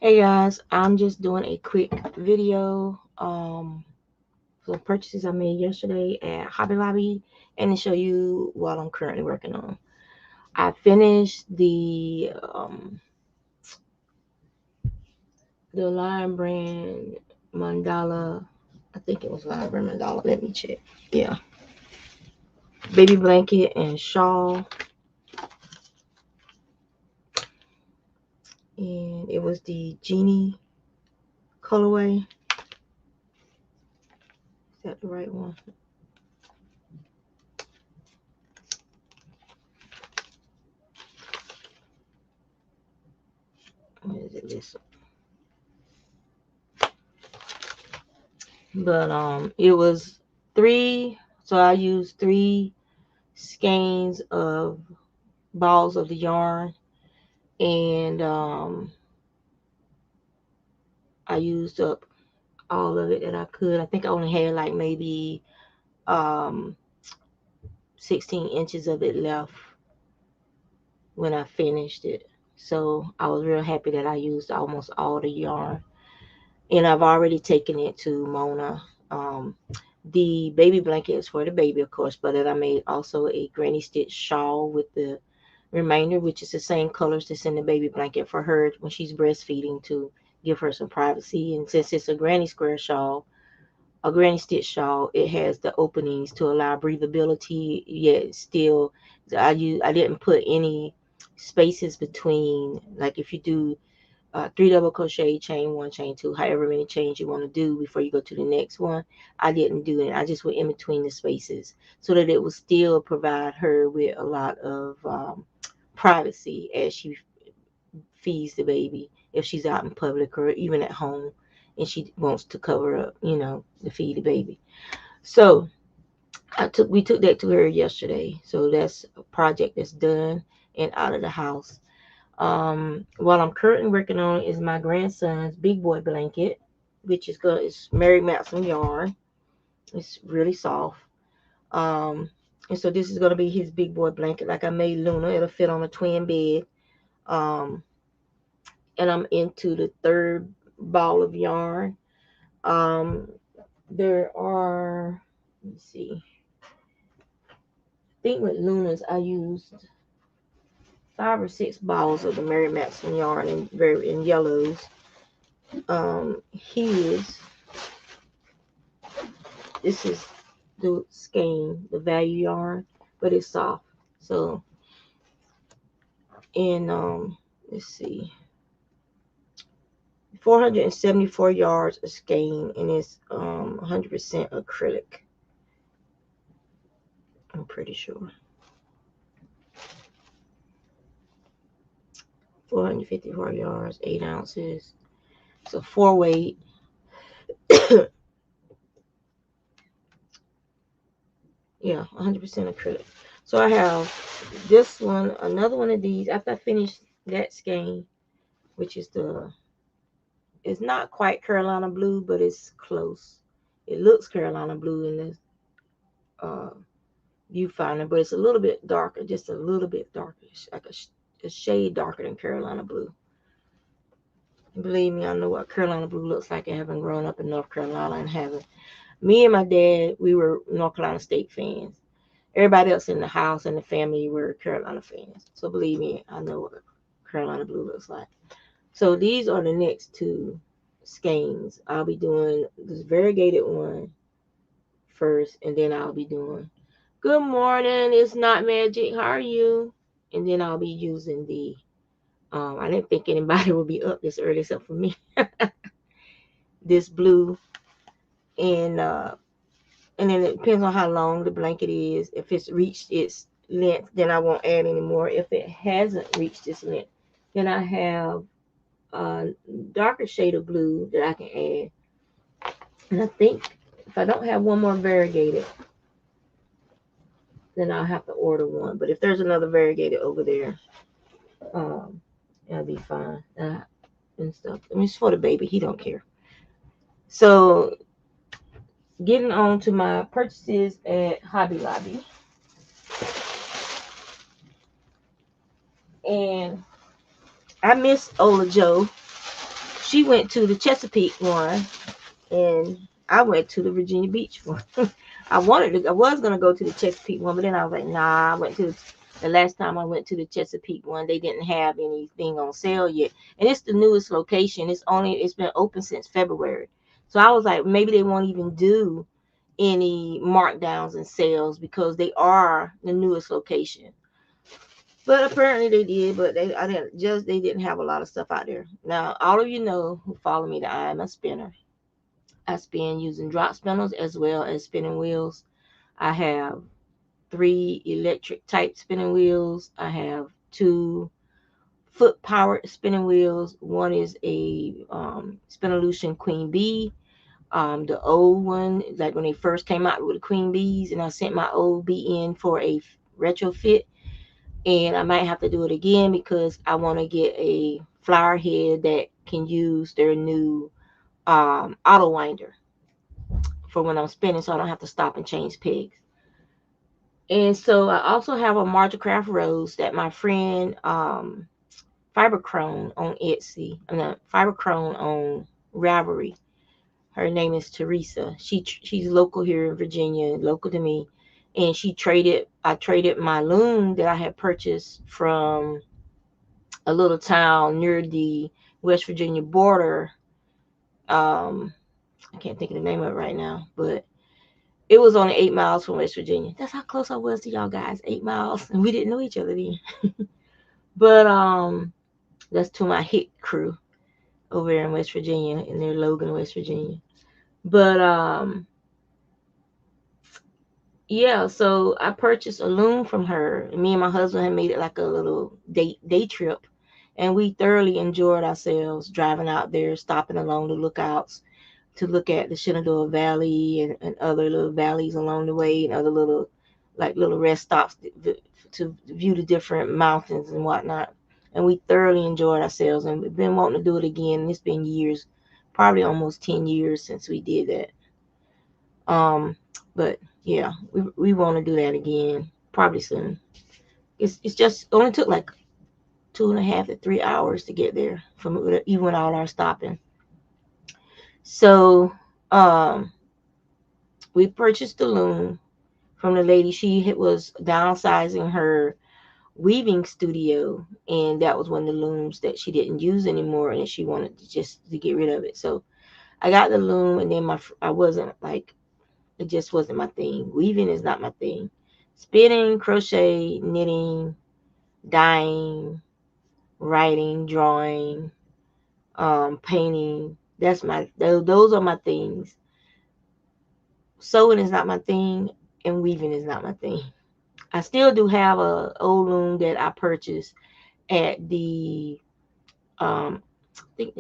Hey guys, I'm just doing a quick video for the purchases I made yesterday at Hobby Lobby and to show you what I'm currently working on. I finished the Lion Brand mandala. I think it was Lion Brand mandala. Let me check. Yeah, baby blanket and shawl, and it was the genie colorway. Is that the right one? Or is it this one? But it was three. So I used three skeins of balls of the yarn, and I used up all of it that I could. I think I only had like maybe um 16 inches of it left when I finished it. So I was real happy that I used almost all the yarn, and I've already taken it to Mona. The baby blanket is for the baby, of course, but then I made also a granny stitch shawl with the remainder, which is the same colors that's in the baby blanket for her when she's breastfeeding, to give her some privacy. And since it's a granny square shawl, a granny stitch shawl, it has the openings to allow breathability, yet still I didn't put any spaces between, like if you do three double crochet, chain one, chain two, however many chains you want to do before you go to the next one. I didn't do it. I just went in between the spaces so that it would still provide her with a lot of privacy as she feeds the baby, if she's out in public or even at home and she wants to cover up, to feed the baby. So we took that to her yesterday. So that's a project that's done and out of the house. What I'm currently working on is my grandson's big boy blanket, which is good. It's Mary Matson yarn. It's really soft. Um, and so this is gonna be his big boy blanket, like I made Luna. It'll fit on a twin bed. Um, and I'm into the third ball of yarn. Um, there are, let me see. I think with Luna's I used 5 or 6 balls of the Mary Matson yarn in yellows. His This is the skein, the value yarn, but it's soft. So, and let's see, 474 yards of skein, and it's 100% acrylic. I'm pretty sure 454 yards, 8 ounces. So 4 weight. Yeah, 100% acrylic. So I have this one, another one of these. After I finish that skein, which is it's not quite Carolina blue, but it's close. It looks Carolina blue in the uh, viewfinder, but it's a little bit darker, just a little bit darker, like a shade darker than Carolina blue. And believe me, I know what Carolina blue looks like, having grown up in North Carolina and having me and my dad, we were North Carolina State fans. Everybody else in the house and the family were Carolina fans. So believe me, I know what Carolina blue looks like. So these are the next two skeins. I'll be doing this variegated one first, and then I'll be doing good morning, it's not magic, how are you? And then I'll be using the I didn't think anybody would be up this early except for me. This blue, and then it depends on how long the blanket is. If it's reached its length, then I won't add anymore. If it hasn't reached its length, then I have a darker shade of blue that I can add. And I think if I don't have one more variegated, then I'll have to order one. But if there's another variegated over there, um, it'll be fine. And stuff. I mean, it's for the baby. He don't care. So, getting on to my purchases at Hobby Lobby. And I miss Ola Joe. she went to the Chesapeake one, and I went to the Virginia Beach one. I was gonna go to the Chesapeake one, but then I was like, nah. I went to the last time I went to the Chesapeake one, they didn't have anything on sale yet, and it's the newest location. It's been open since February, so I was like, maybe they won't even do any markdowns and sales because they are the newest location. But apparently they did, but they didn't have a lot of stuff out there. Now, all of you know who follow me that I am a spinner. I spin using drop spinners as well as spinning wheels. I have 3 electric type spinning wheels. I have 2 foot powered spinning wheels. One is a Spinolution Queen Bee. The old one, like when they first came out with the Queen Bees, and I sent my old bee in for a retrofit. And I might have to do it again because I want to get a flower head that can use their new auto winder for when I'm spinning, so I don't have to stop and change pegs. And so I also have a Margicraft rose that my friend Fibercrone on Etsy, Fibercrone on Ravelry. Her name is Teresa. She's local here in Virginia, local to me, and I traded my loom that I had purchased from a little town near the West Virginia border. I can't think of the name of it right now, but it was only 8 miles from West Virginia. That's how close I was to y'all guys, 8 miles, and we didn't know each other then. But that's to my hit crew over there in West Virginia, in their Logan, West Virginia. But yeah, so I purchased a loom from her. Me and my husband had made it like a little day trip, and we thoroughly enjoyed ourselves driving out there, stopping along the lookouts to look at the Shenandoah Valley and other little valleys along the way, and other little rest stops to view the different mountains and whatnot. And we thoroughly enjoyed ourselves, and we've been wanting to do it again. It's been years, probably almost 10 years since we did that. But yeah, we want to do that again probably soon. It's just only took like 2.5 to 3 hours to get there from even all our stopping. So we purchased the loom from the lady. She was downsizing her weaving studio, and that was one of the looms that she didn't use anymore, and she wanted to get rid of it. So I got the loom, and then I wasn't like, it just wasn't my thing. Weaving is not my thing. Spinning, crochet, knitting, dyeing, writing, drawing, painting. Those are my things. Sewing is not my thing, and weaving is not my thing. I still do have a old loom that I purchased at the I think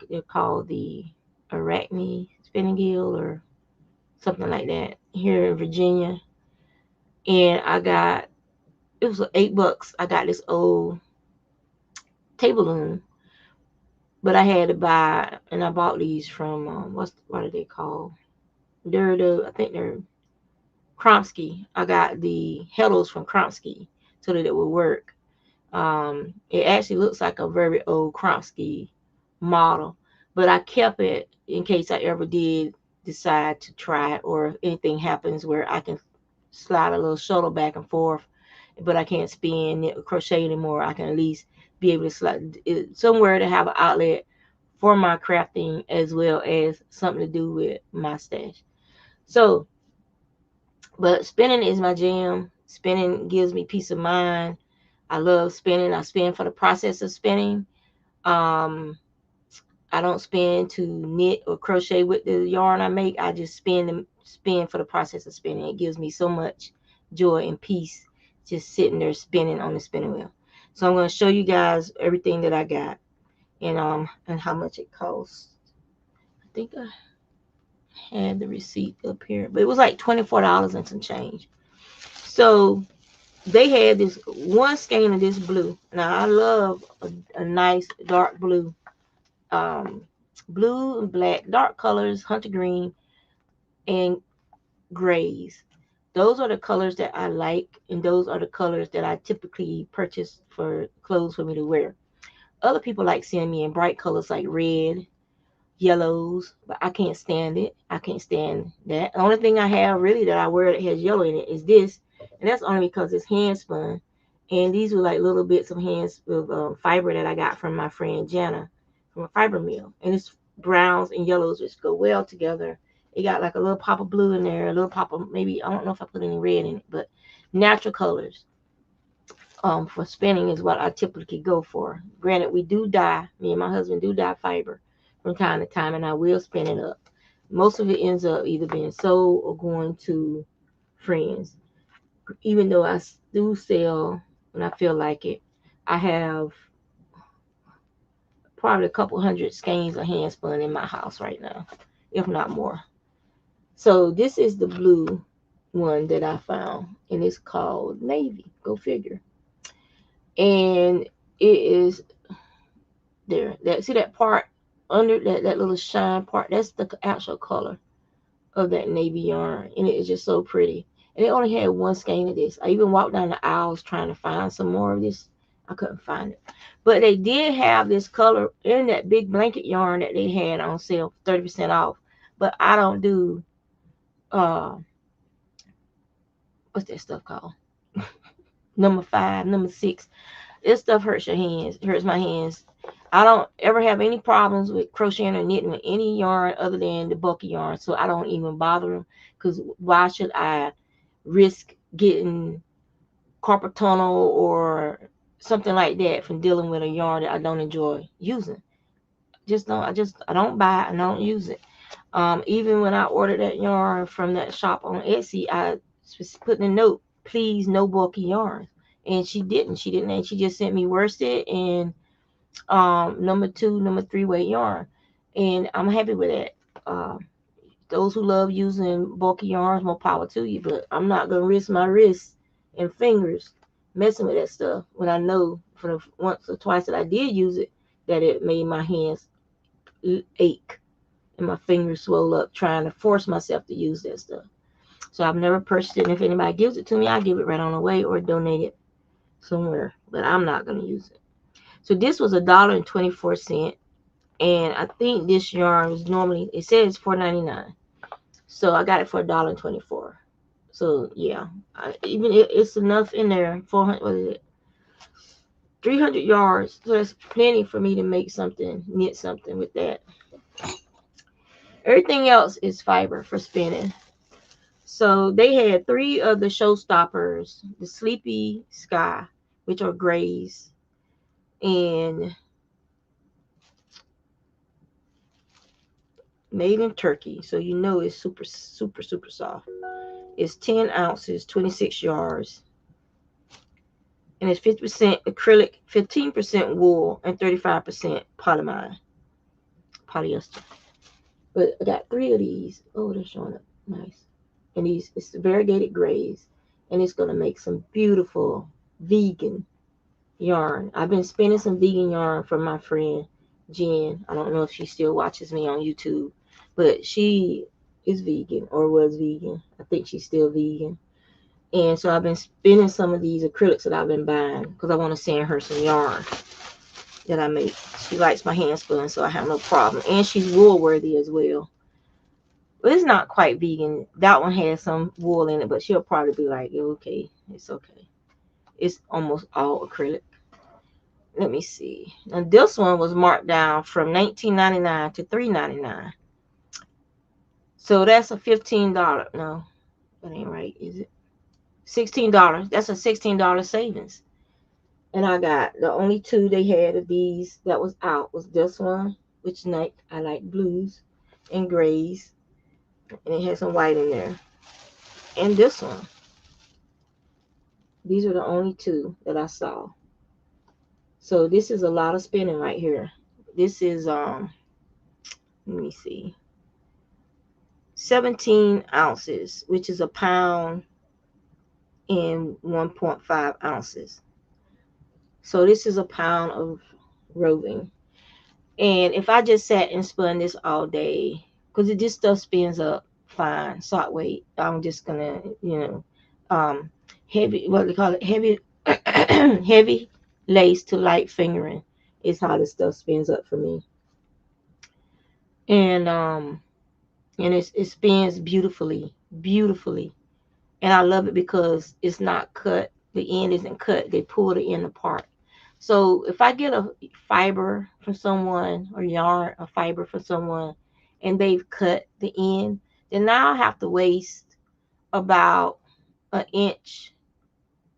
they're called the Arachne Spinning Guild or something like that here in Virginia. And it was $8. I got this old table loom, but I had to buy, and I bought these from what are they called? I think they're Kromsky. I got the heddles from Kromsky so that it would work. It actually looks like a very old Kromsky model, but I kept it in case I ever did decide to try it, or if anything happens where I can slide a little shuttle back and forth, but I can't spin, knit, or crochet anymore. I can at least be able to slide it somewhere to have an outlet for my crafting as well as something to do with my stash. So, but spinning is my jam. Spinning gives me peace of mind. I love spinning. I spin for the process of spinning. Um, I don't spin to knit or crochet with the yarn I make. I just spin for the process of spinning. It gives me so much joy and peace just sitting there spinning on the spinning wheel. So I'm going to show you guys everything that I got and how much it costs. I think I had the receipt up here, but it was like $24 and some change. So they had this one skein of this blue. Now I love a nice dark blue. Blue and black, dark colors, hunter green, and grays. Those are the colors that I like, and those are the colors that I typically purchase for clothes for me to wear. Other people like seeing me in bright colors like red, yellows, but I can't stand it. I can't stand that. The only thing I have really that I wear that has yellow in it is this, and that's only because it's hand spun. And these were like little bits of hands with fiber that I got from my friend Jana from a fiber mill, and it's browns and yellows which go well together. It got like a little pop of blue in there, a little pop of maybe, I don't know if I put any red in it, but natural colors for spinning is what I typically go for. Granted, we do dye, me and my husband do dye fiber from time to time, and I will spin it up. Most of it ends up either being sold or going to friends. Even though I do sell when I feel like it, I have probably a couple hundred skeins of hand spun in my house right now, if not more. So this is the blue one that I found, and it's called Navy. Go figure. And it is there. That, see that part under that little shine part? That's the actual color of that navy yarn, and it is just so pretty. And it only had one skein of this. I even walked down the aisles trying to find some more of this. I couldn't find it, but they did have this color in that big blanket yarn that they had on sale, 30% off. But I don't do what's that stuff called? Number 5, number 6. This stuff hurts your hands. It hurts my hands. I don't ever have any problems with crocheting or knitting with any yarn other than the bulky yarn, so I don't even bother them, because why should I risk getting carpal tunnel or something like that from dealing with a yarn that I don't enjoy using? I don't buy it and I don't use it. Even when I ordered that yarn from that shop on Etsy, I put in a note, please no bulky yarn, and she didn't, and she just sent me worsted and number 2, number 3 weight yarn, and I'm happy with that. Those who love using bulky yarns, more power to you, but I'm not gonna risk my wrists and fingers messing with that stuff when I know for the once or twice that I did use it that it made my hands ache and my fingers swell up trying to force myself to use that stuff. So I've never purchased it, and if anybody gives it to me, I give it right on away or donate it somewhere, but I'm not gonna use it. So this was $1.24, and I think this yarn was normally, it says $4.99, so I got it for $1.24. So yeah, even it's enough in there. 400, what is it? 300 yards. So that's plenty for me to make something, knit something with that. Everything else is fiber for spinning. So they had 3 of the showstoppers: the Sleepy Sky, which are grays, and made in Turkey, so you know it's super, super, super soft. It's 10 ounces, 26 yards, and it's 50% acrylic, 15% wool, and 35% polyester. But I got 3 of these. Oh, they're showing up nice. And these, it's variegated grays, and it's gonna make some beautiful vegan yarn. I've been spinning some vegan yarn for my friend Jen. I don't know if she still watches me on YouTube, but she is vegan or was vegan. I think she's still vegan. And so I've been spinning some of these acrylics that I've been buying because I want to send her some yarn that I make. She likes my hand spun, so I have no problem. And she's wool worthy as well. But it's not quite vegan. That one has some wool in it, but she'll probably be like, yeah, okay, it's okay. It's almost all acrylic. Let me see. And this one was marked down from $19.99 to $3.99. So that's a $15. No, that ain't right, is it? $16. That's a $16 savings. And I got the only 2 they had of these that was out was this one, which I like blues and grays, and it has some white in there. And this one. These are the only 2 that I saw. So this is a lot of spinning right here. This is let me see, 17 ounces, which is a pound and 1.5 ounces. So this is a pound of roving. And if I just sat and spun this all day, because this stuff spins up fine, sock weight, I'm just gonna, heavy, what they call it, heavy, heavy lace to light fingering is how this stuff spins up for me. And it spins beautifully, beautifully. And I love it because it's not cut. The end isn't cut. They pull the end apart. So if I get a fiber from someone, or yarn, a fiber from someone, and they've cut the end, then now I have to waste about an inch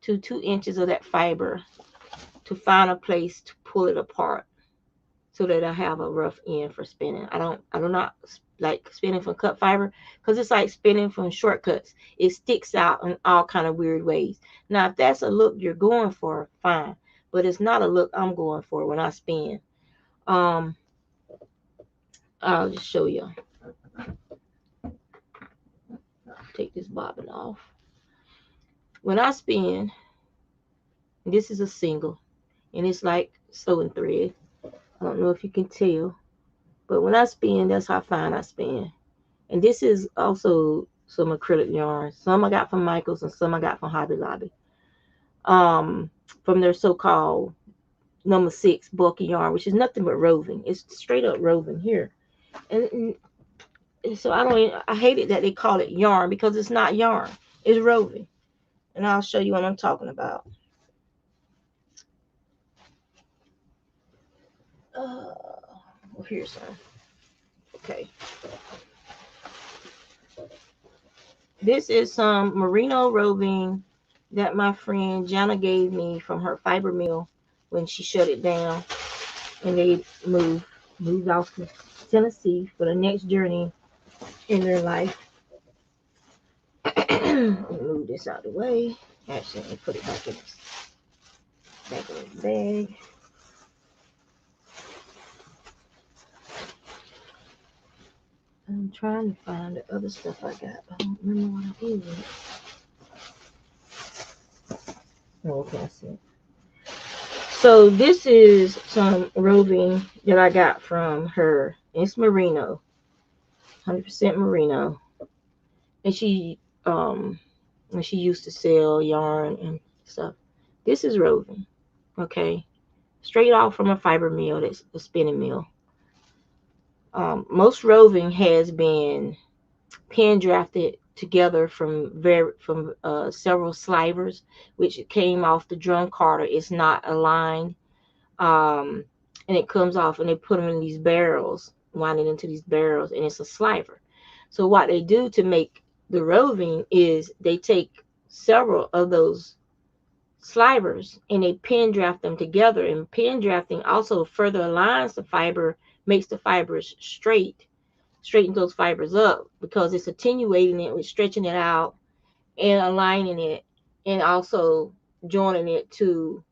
to 2 inches of that fiber to find a place to pull it apart, so that I have a rough end for spinning. I do not like spinning from cut fiber, because it's like spinning from shortcuts. It sticks out in all kind of weird ways. Now, if that's a look you're going for, fine, but it's not a look I'm going for when I spin. Um, I'll just show you. Take this bobbin off. When I spin, this is a single, and it's like sewing thread. I don't know if you can tell, but when I spin, that's how fine I spin. And this is also some acrylic yarn. Some I got from Michael's and some I got from Hobby Lobby. From their so-called number 6 bulky yarn, which is nothing but roving. It's straight up roving here. And so I hate it that they call it yarn, because it's not yarn. It's roving. And I'll show you what I'm talking about. Well, here's some. Okay. This is some merino roving that my friend Jana gave me from her fiber mill when she shut it down, and they moved off to Tennessee for the next journey in their life. Move this out of the way. Actually, let me put it back in the bag. I'm trying to find the other stuff I got. I don't remember what I did with it. Oh, okay, I see it. So this is some roving that I got from her. It's merino, 100% merino, and she when she used to sell yarn and stuff. This is roving, okay, straight off from a fiber mill. That's a spinning mill. Most roving has been pen drafted together from several slivers, which came off the drum carder. It's not aligned, and it comes off, and they put them in these barrels, wind it into these barrels, and it's a sliver. So what they do to make the roving is they take several of those slivers and they pen draft them together. And pen drafting also further aligns the fiber, makes the fibers straightens those fibers up, because it's attenuating it with stretching it out and aligning it, and also joining it to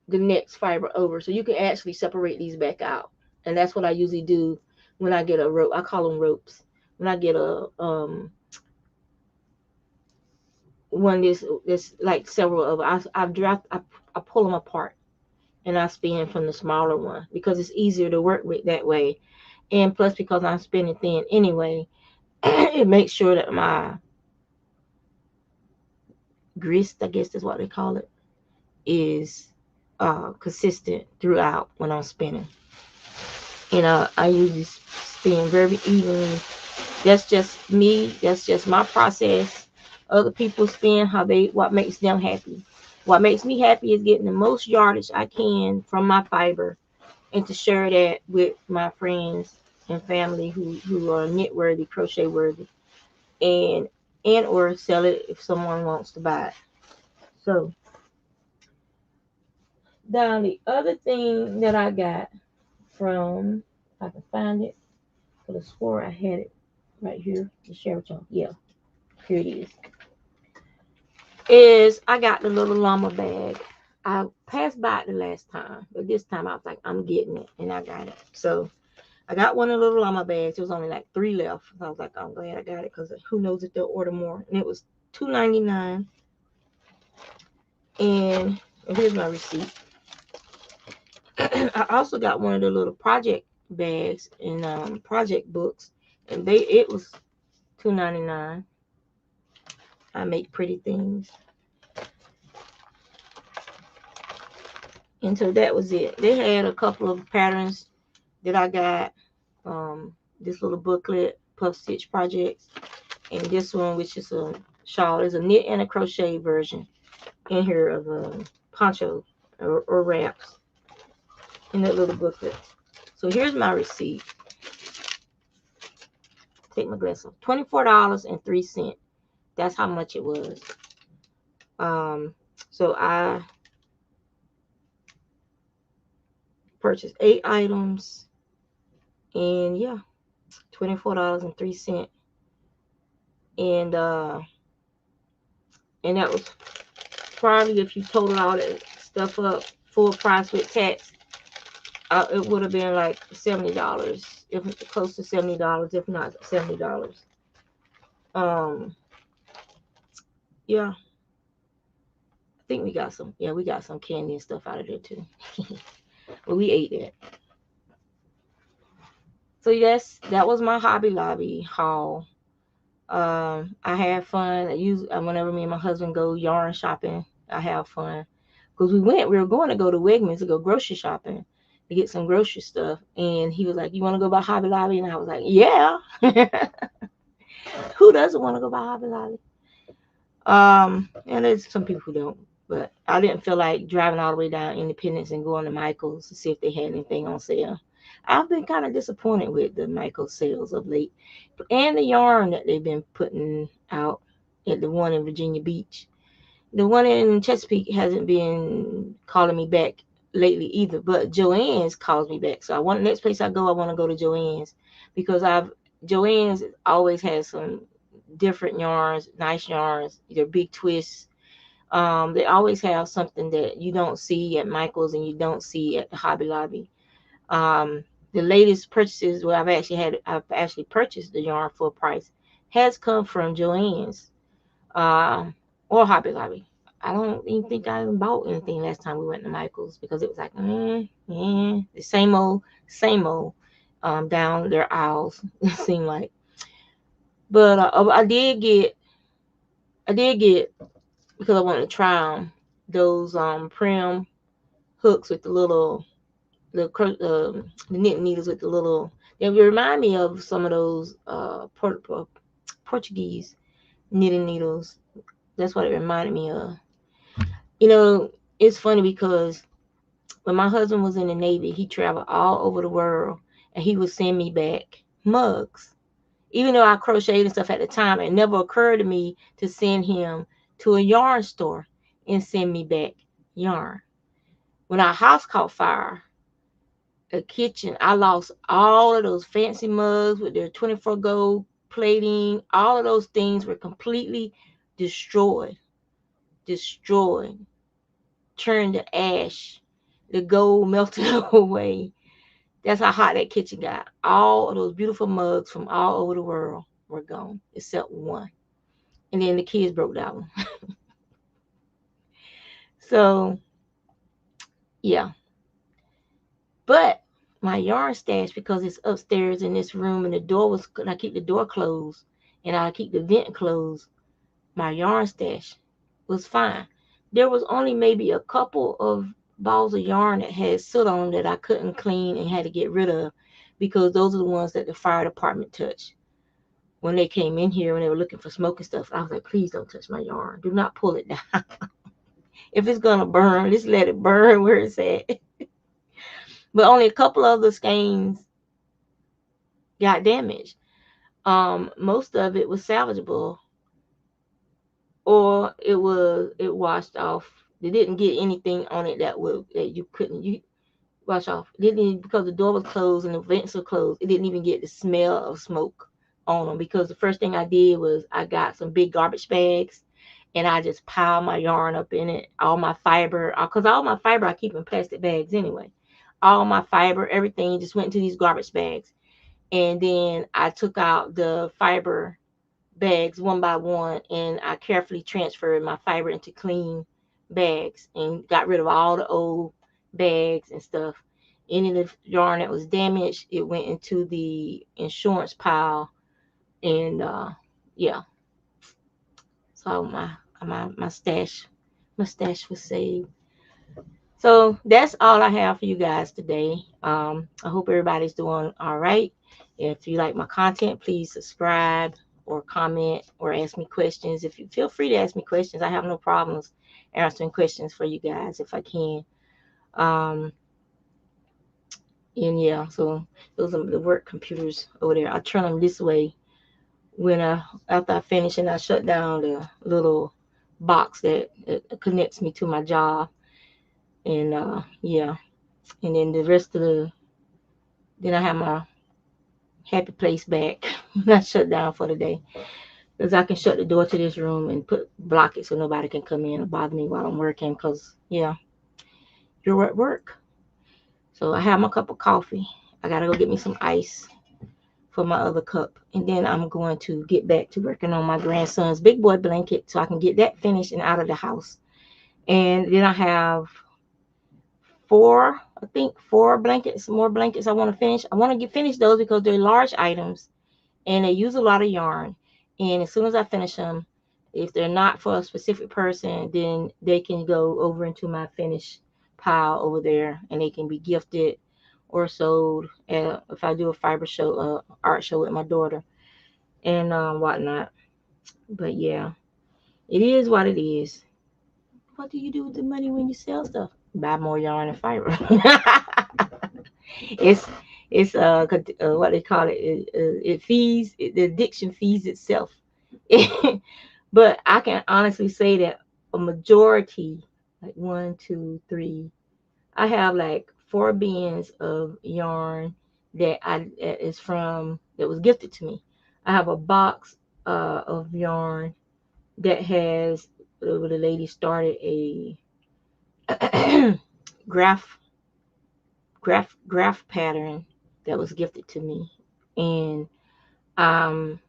the next fiber over. So you can actually separate these back out. And that's what I usually do when I get a rope. I call them ropes. When I get a one this like several of I pull them apart, and I spin from the smaller one, because it's easier to work with that way. And plus, because I'm spinning thin anyway, it makes sure that my grist, I guess is what they call it, is consistent throughout when I'm spinning. And I usually spin very evenly. That's just me. That's just my process. Other people spin what makes them happy. What makes me happy is getting the most yardage I can from my fiber, and to share that with my friends and family who are knit worthy, crochet worthy, and or sell it if someone wants to buy it. So now the other thing that I got from, if I can find it, for the swore I had it right here to share with y'all. Yeah, here it is I got the little llama bag. I passed by it the last time, but this time I was like, I'm getting it, and I got it. So I got one of the little llama bags. There was only like 3 left. So I was like, I'm glad I got it, because who knows if they'll order more. And it was $2.99. And here's my receipt. I also got one of the little project bags and project books, and it was $2.99. I make pretty things. And so that was it. They had a couple of patterns that I got this little booklet, Puff Stitch Projects, and this one, which is a shawl. There's a knit and a crochet version in here of a poncho or wraps in that little booklet. So here's my receipt. Take my glass off. $24.03. That's how much it was. So I purchased 8 items, and yeah, $24.03. And that was probably, if you total all that stuff up, full price with tax, it would have been like $70, if close to $70, if not $70. Yeah, I think we got some. Yeah, we got some candy and stuff out of there too. But we ate that. So yes, that was my Hobby Lobby haul. I had fun. Whenever me and my husband go yarn shopping, I have fun. Because we were going to go to Wegmans to go grocery shopping to get some grocery stuff. And he was like, "You want to go by Hobby Lobby?" And I was like, "Yeah." Who doesn't want to go by Hobby Lobby? And there's some people who don't. But I didn't feel like driving all the way down Independence and going to Michael's to see if they had anything on sale. I've been kind of disappointed with the Michael's sales of late, and the yarn that they've been putting out at the one in Virginia Beach. The one in Chesapeake hasn't been calling me back lately either, but Joann's calls me back. So next place I want to go to Joann's, because Joann's always has some different yarns, nice yarns, either big twists. They always have something that you don't see at Michael's and you don't see at the Hobby Lobby. The latest purchases where I've actually purchased the yarn full price has come from Joann's or Hobby Lobby. I don't even think I even bought anything last time we went to Michael's, because it was like, the same old, down their aisles, it seemed like. But I did get, because I wanted to try them, those Prim hooks with the knitting needles with the little. They remind me of some of those Portuguese knitting needles. That's what it reminded me of. It's funny because when my husband was in the Navy, he traveled all over the world, and he would send me back mugs. Even though I crocheted and stuff at the time, it never occurred to me to send him to a yarn store and send me back yarn. When our house caught fire, the kitchen, I lost all of those fancy mugs with their 24 gold plating. All of those things were completely destroyed, turned to ash. The gold melted away. That's how hot that kitchen got. All of those beautiful mugs from all over the world were gone, except one. And then the kids broke that one. So, yeah. But my yarn stash, because it's upstairs in this room and I keep the door closed and I keep the vent closed, my yarn stash was fine. There was only maybe a couple of balls of yarn that had soot on that I couldn't clean and had to get rid of, because those are the ones that the fire department touched. When they came in here, when they were looking for smoke and stuff, I was like, please don't touch my yarn. Do not pull it down. If it's going to burn, just let it burn where it's at. But only a couple of the skeins got damaged. Most of it was salvageable, or it washed off. They didn't get anything on it that you couldn't wash off. Because the door was closed and the vents were closed. It didn't even get the smell of smoke on them, because the first thing I did was I got some big garbage bags and I just piled my yarn up in it. All my fiber, because all my fiber I keep in plastic bags anyway. All my fiber, everything just went into these garbage bags. And then I took out the fiber bags one by one, and I carefully transferred my fiber into clean bags and got rid of all the old bags and stuff. Any of the yarn that was damaged, it went into the insurance pile. And yeah, so my stash was saved. So that's all I have for you guys today. I hope everybody's doing all right. If you like my content, please subscribe or comment or ask me questions. If you feel free to ask me questions, I have no problems answering questions for you guys if I can. Um, and yeah, so those are the work computers over there. I turn them this way when after I finish and I shut down the little box that connects me to my job. And yeah, and then the rest of then I have my happy place back when I shut down for the day. Because I can shut the door to this room and block it so nobody can come in and bother me while I'm working. Because yeah, you're at work. So I have my cup of coffee. I gotta go get me some ice for my other cup, and then I'm going to get back to working on my grandson's big boy blanket so I can get that finished and out of the house. And then I have I think four more blankets I want to finish. I want to finish those because they're large items and they use a lot of yarn. And as soon as I finish them, if they're not for a specific person, then they can go over into my finished pile over there, and they can be gifted or sold. If I do a fiber show, art show with my daughter, and whatnot. But yeah, it is what it is. What do you do with the money when you sell stuff? Buy more yarn and fiber. it's what they call it. It feeds the addiction feeds itself. But I can honestly say that a majority, like one, two, three, I have like 4 bins of yarn that was gifted to me. I have a box of yarn that has the lady started a graph graph pattern that was gifted to me, and um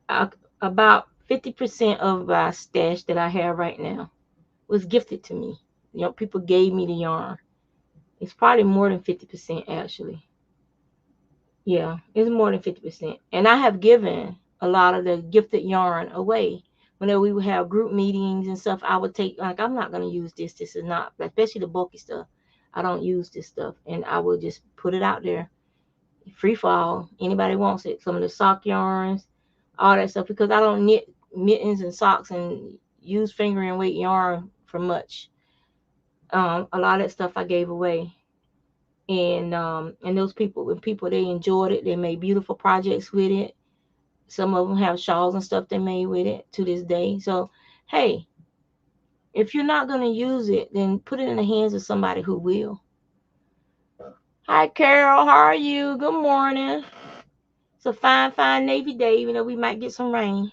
I, about 50% of my stash that I have right now was gifted to me. People gave me the yarn. It's probably more than 50% actually. Yeah, it's more than 50%. And I have given a lot of the gifted yarn away. Whenever we would have group meetings and stuff, I would take, like, I'm not going to use this. This is not, especially the bulky stuff. I don't use this stuff. And I will just put it out there, free fall. Anybody wants it. Some of the sock yarns, all that stuff, because I don't knit mittens and socks and use finger and weight yarn for much. A lot of that stuff I gave away. And those people, they enjoyed it. They made beautiful projects with it. Some of them have shawls and stuff they made with it to this day. So hey, if you're not going to use it, then put it in the hands of somebody who will. Hi Carol, how are you? Good morning. It's a fine navy day, even though we might get some rain.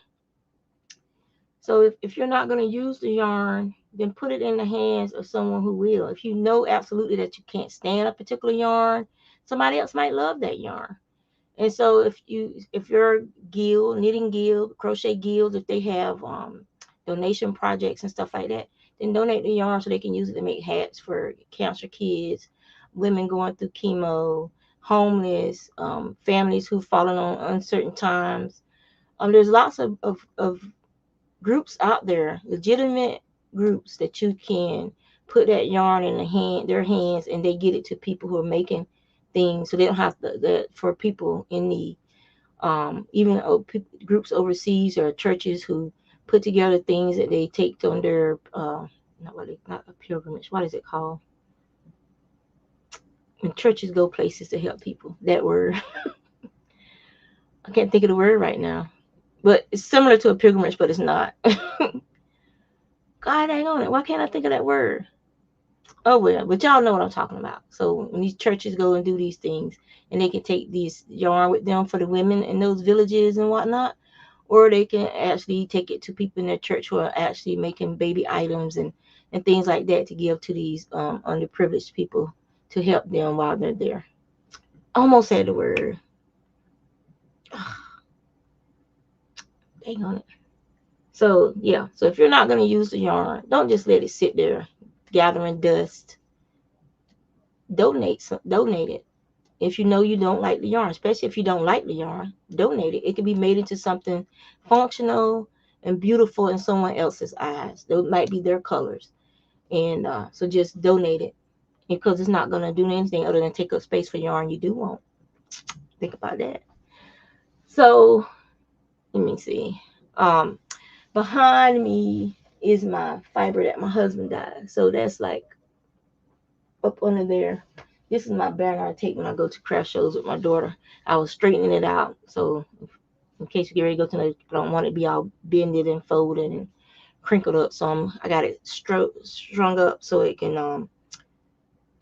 So if you're not going to use the yarn, then put it in the hands of someone who will. If you know absolutely that you can't stand a particular yarn, somebody else might love that yarn. And so if your guild, knitting guild, crochet guilds, if they have donation projects and stuff like that, then donate the yarn so they can use it to make hats for cancer kids, women going through chemo, homeless, families who've fallen on uncertain times. There's lots of groups out there, legitimate groups that you can put that yarn in their hands, and they get it to people who are making things, so they don't have for people in need. Even groups overseas or churches who put together things that they take on their not a pilgrimage. What is it called? When churches go places to help people. That word. I can't think of the word right now. But it's similar to a pilgrimage, but it's not. God dang on it. Why can't I think of that word? Oh well, but y'all know what I'm talking about. So when these churches go and do these things, and they can take these yarn with them for the women in those villages and whatnot, or they can actually take it to people in their church who are actually making baby items and things like that to give to these underprivileged people to help them while they're there. Almost said the word. Dang on it. So yeah, so if you're not going to use the yarn, don't just let it sit there gathering dust. Donate it. If you know you don't like the yarn, especially if you don't like the yarn, donate it. It can be made into something functional and beautiful in someone else's eyes. Those might be their colors. And so just donate it, because it's not going to do anything other than take up space for yarn you do want. Think about that. So let me see. Behind me is my fiber that my husband died. So that's like up under there. This is my banner I take when I go to craft shows with my daughter. I was straightening it out. So in case you get ready to go to the, I don't want it to be all bended and folded and crinkled up. So I got it strung up so it can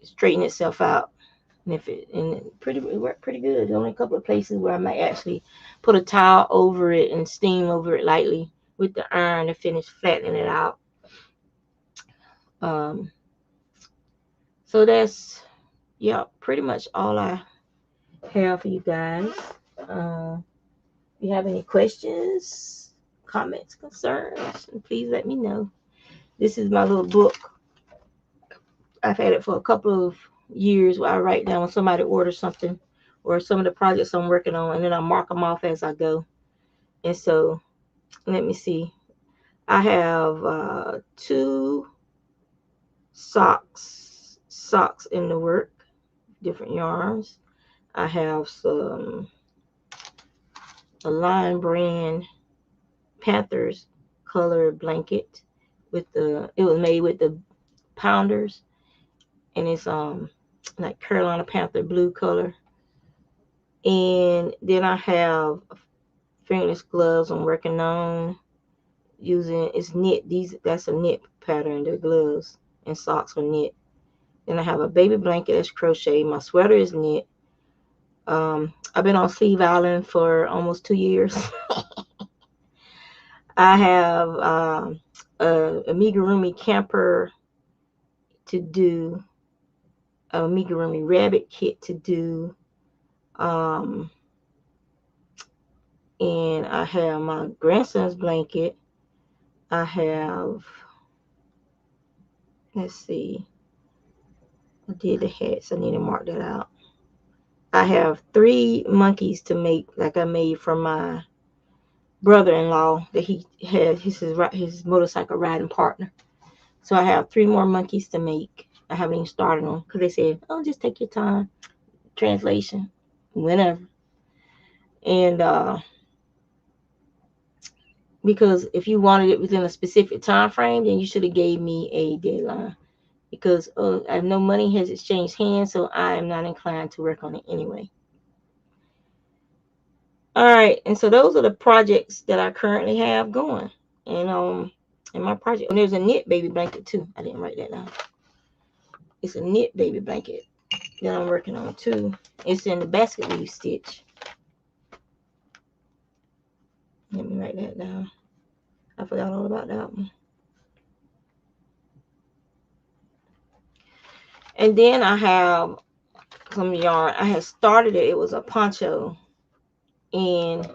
straighten itself out. And if it worked pretty good. There's only a couple of places where I might actually put a towel over it and steam over it lightly with the iron to finish flattening it out. So that's pretty much all I have for you guys. If you have any questions, comments, concerns, please let me know. This is my little book. I've had it for a couple of years where I write down when somebody orders something or some of the projects I'm working on, and then I mark them off as I go. And so, let me see. I have 2 socks in the work, different yarns. I have a Line brand Panthers color blanket it was made with the pounders, and it's like Carolina Panther blue color. And then I have fingerless gloves I'm working on using, it's knit. That's a knit pattern, the gloves and socks are knit. Then I have a baby blanket that's crochet. My sweater is knit. I've been on Sleeve Island for almost 2 years. I have a amigurumi camper to do, a amigurumi rabbit kit to do, and I have my grandson's blanket. I have, let's see, I did the hats. I need to mark that out. I have 3 monkeys to make, like I made for my brother-in-law that he had his motorcycle riding partner. So I have 3 more monkeys to make. I haven't even started on because they said, "Oh, just take your time." Translation, whenever. And because if you wanted it within a specific time frame, then you should have gave me a deadline. Because I know money has exchanged hands, so I am not inclined to work on it anyway. All right, and so those are the projects that I currently have going. And in my project, and there's a knit baby blanket too. I didn't write that down. It's a knit baby blanket that I'm working on too. It's in the basket weave stitch. Let me write that down. I forgot all about that one. And then I have some yarn. I had started it. It was a poncho. And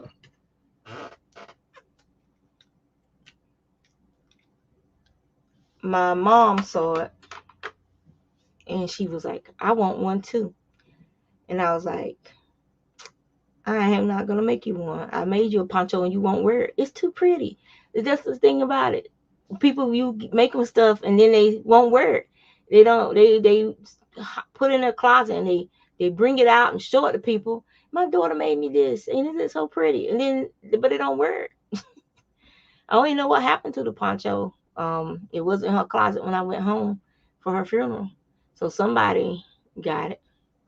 my mom saw it. And she was like, "I want one too." And I was like, "I am not going to make you one. I made you a poncho and you won't wear it. It's too pretty." That's the thing about it. People, you make them stuff and then they won't wear it. They don't, they put it in their closet and they bring it out and show it to people. "My daughter made me this and it is so pretty." And then, but they don't wear it. I don't even know what happened to the poncho. It was in her closet when I went home for her funeral. So somebody got it.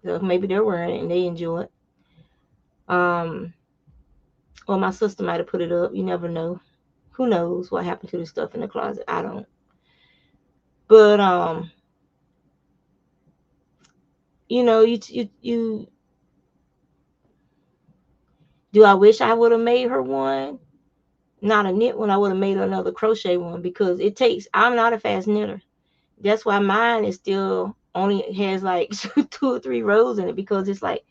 So maybe they're wearing it and they enjoy it. Or my sister might have put it up. You never know. Who knows what happened to the stuff in the closet? I don't. But you do I wish I would have made her one? Not a knit one. I would have made her another crochet one because I'm not a fast knitter. That's why mine is still only has like 2 or 3 rows in it, because it's like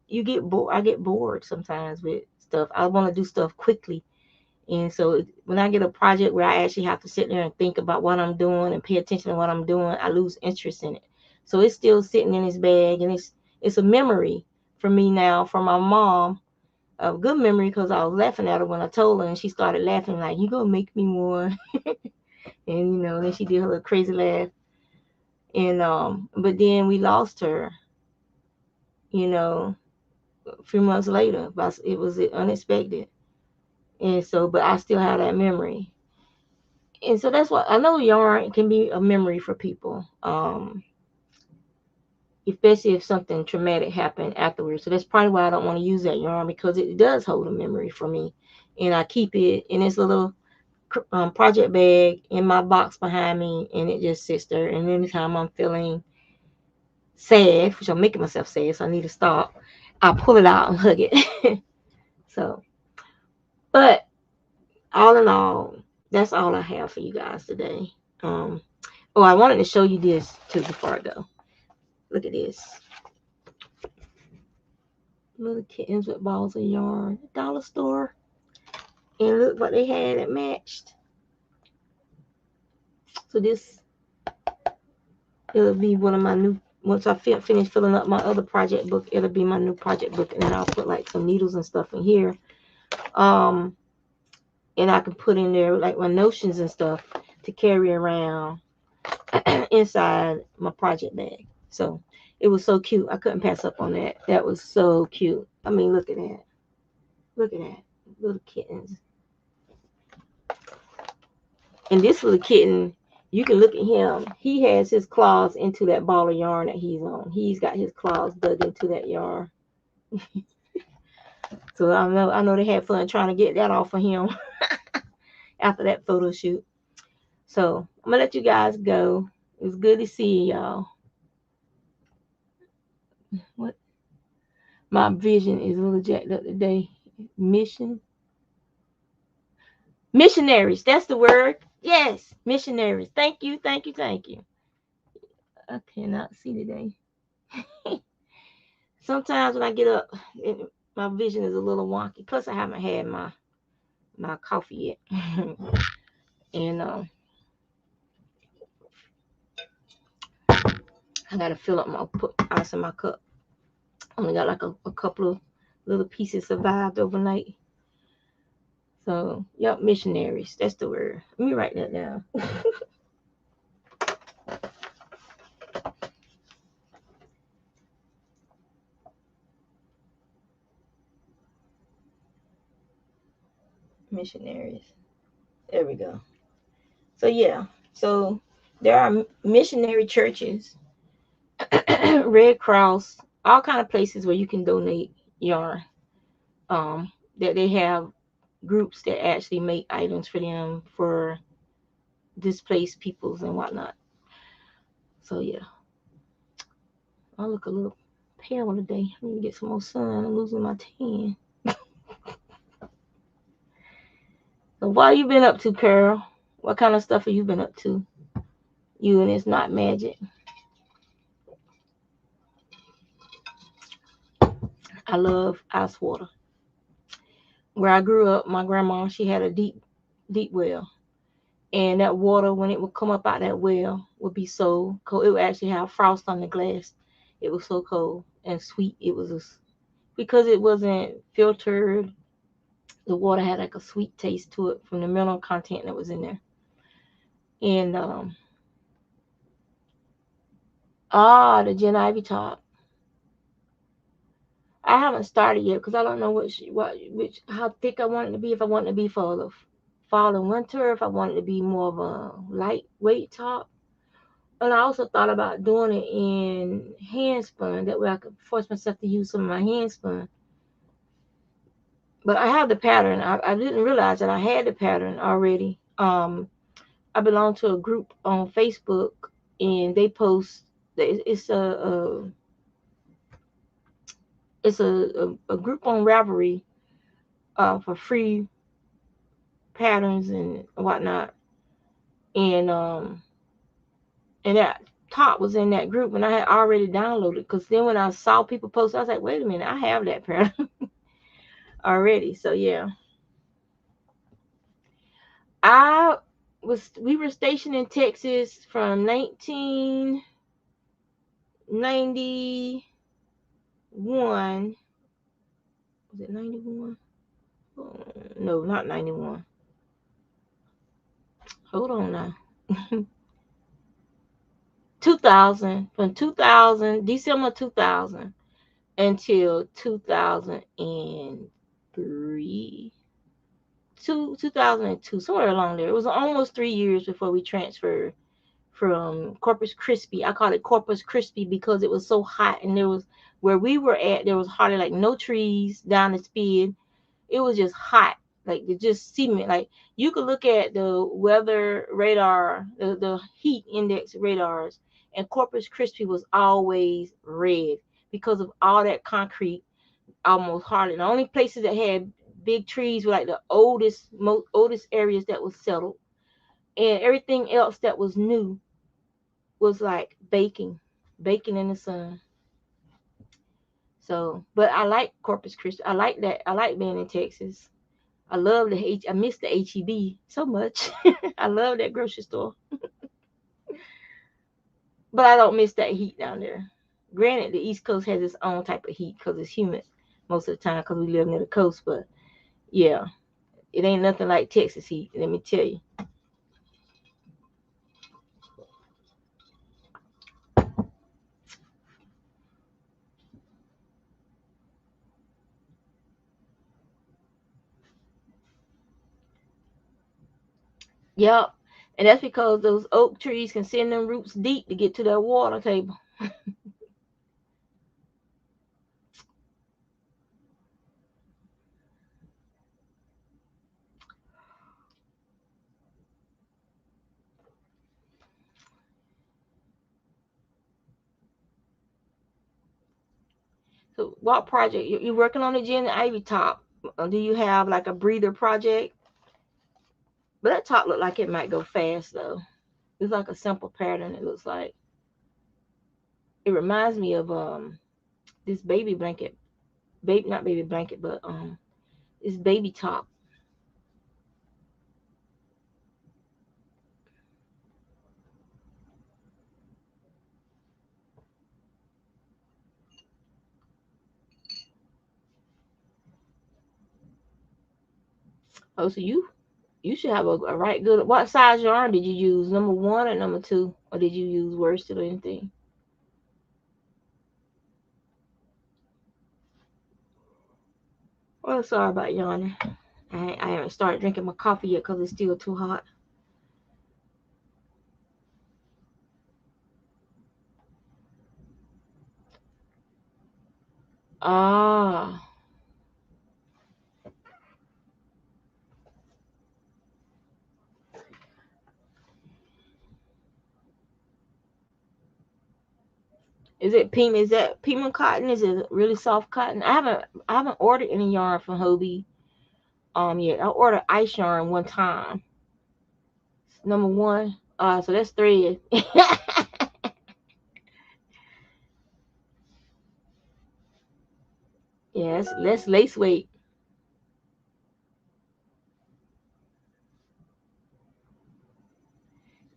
you get bored. I get bored sometimes with stuff. I want to do stuff quickly. And so when I get a project where I actually have to sit there and think about what I'm doing and pay attention to what I'm doing, I lose interest in it. So it's still sitting in this bag, and it's a memory for me now from my mom, a good memory, because I was laughing at her when I told her, and she started laughing like, "You gonna make me one?" And then she did her little crazy laugh. And but then we lost her, you know, a few months later, but it was unexpected. And so, but I still have that memory. And so that's what I know. Yarn can be a memory for people, especially if something traumatic happened afterwards. So that's probably why I don't want to use that yarn, because it does hold a memory for me. And I keep it in this little project bag in my box behind me, and it just sits there. And anytime I'm feeling sad, which I'm making myself sad, so I need to stop, I pull it out and hug it. So, but all in all, that's all I have for you guys today. Oh, I wanted to show you this too before I go. Look at this. Little kittens with balls of yarn. Dollar store. And look what they had that matched. So this, it'll be one of my new, once I finish filling up my other project book, it'll be my new project book. And then I'll put like some needles and stuff in here. And I can put in there like my notions and stuff to carry around inside my project bag. So it was so cute. I couldn't pass up on that. That was so cute. I mean, look at that. Look at that. Little kittens. And this little kitten, you can look at him. He has his claws into that ball of yarn that he's on. He's got his claws dug into that yarn. So I know they had fun trying to get that off of him after that photo shoot. So I'm gonna let you guys go. It was good to see y'all. What? My vision is a little jacked up today. Missionaries. That's the word. Yes, missionaries. Thank you, thank you, thank you. I cannot see today. Sometimes when I get up, my vision is a little wonky. Plus, I haven't had my coffee yet. And I gotta fill up put ice in my cup. Only got like a couple of little pieces survived overnight. So, yep, missionaries. That's the word. Let me write that down. Missionaries. There we go. So, yeah. So, there are missionary churches, Red Cross, all kind of places where you can donate yarn. That they have groups that actually make items for them for displaced peoples and whatnot. So yeah, I look a little pale today. I need to get some more sun. I'm losing my tan. So what you been up to, Pearl? What kind of stuff have you been up to? You and It's Not Magic. I love ice water. Where I grew up, my grandma, she had a deep well. And that water, when it would come up out that well, would be so cold. It would actually have frost on the glass. It was so cold and sweet. It was because it wasn't filtered. The water had like a sweet taste to it from the mineral content that was in there. And the Gen Ivy top. I haven't started yet because I don't know how thick I want it to be. If I want it to be for the fall and winter, if I want it to be more of a lightweight top. And I also thought about doing it in hand spun. That way I could force myself to use some of my hand spun. But I have the pattern. I didn't realize that I had the pattern already. I belong to a group on Facebook, and they post. It's a group on Ravelry for free patterns and whatnot. And that top was in that group, and I had already downloaded. Because then when I saw people post, I was like, wait a minute, I have that pattern already. So yeah. We were stationed in Texas from 1991. Was it 91? No, not 91. Hold on now. 2000, from 2000, December 2000 until 2003, 2002, somewhere along there. It was almost 3 years before we transferred from Corpus Christi. I call it Corpus Christi because it was so hot, and there was, where we were at, there was hardly like no trees down the spin. It was just hot, like it just cement. Like you could look at the weather radar, the heat index radars, and Corpus Christi was always red because of all that concrete. Almost hardly. The only places that had big trees were like the most oldest areas that was settled, and everything else that was new was like baking in the sun. So, but I like Corpus Christi. I like that. I like being in Texas. I love I miss the HEB so much. I love that grocery store, but I don't miss that heat down there. Granted, the East Coast has its own type of heat because it's humid most of the time because we live near the coast. But yeah, it ain't nothing like Texas heat. Let me tell you. Yep. And that's because those oak trees can send them roots deep to get to that water table. So, what project you working on? The Jen Ivy top? Do you have like a breather project? But that top look like it might go fast though. It's like a simple pattern. It looks like it reminds me of this baby blanket, baby not baby blanket, but this baby top. Oh, so you should have a right good. What size yarn did you use? Number one or number two, or did you use worsted or anything? Well, sorry about yawning. I haven't started drinking my coffee yet because it's still too hot. Ah, is it Pima? Is that Pima cotton? Is it really soft cotton? I haven't ordered any yarn from Hobie yet. I ordered ice yarn one time. Number one. So that's thread. Yes, less lace weight.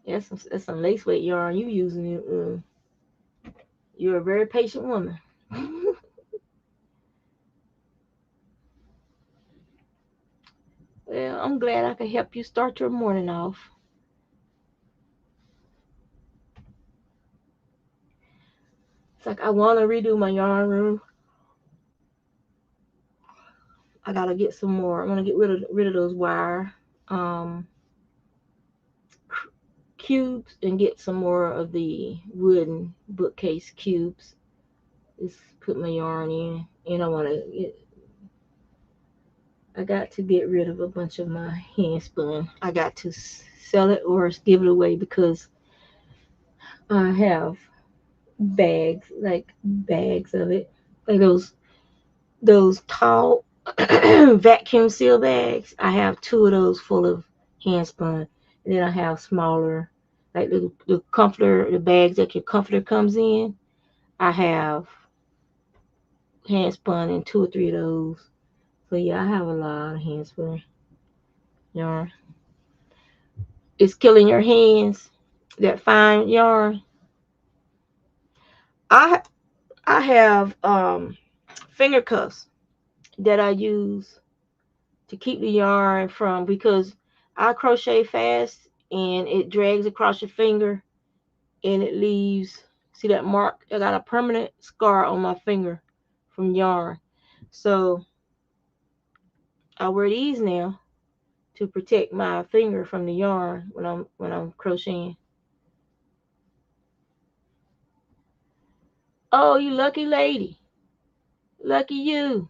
Yes, that's some lace weight yarn you using. You're a very patient woman. Well, I'm glad I could help you start your morning off. It's like I want to redo my yarn room. I gotta get some more. I'm gonna get rid of those wire um, cubes and get some more of the wooden bookcase cubes. Just put my yarn in, and I got to get rid of a bunch of my hand spun. I got to sell it or give it away because I have bags, like bags of it, like those tall vacuum seal bags. I have two of those full of hand spun, and then I have smaller, like the comforter, the bags that your comforter comes in. I have hand spun in two or three of those. So yeah, I have a lot of hand spun yarn. It's killing your hands. That fine yarn. I I have finger cuffs that I use to keep the yarn from, because I crochet fast and it drags across your finger and it leaves, see that mark? I got a permanent scar on my finger from yarn. So I wear these now to protect my finger from the yarn when I'm crocheting. Oh, you lucky lady. Lucky you.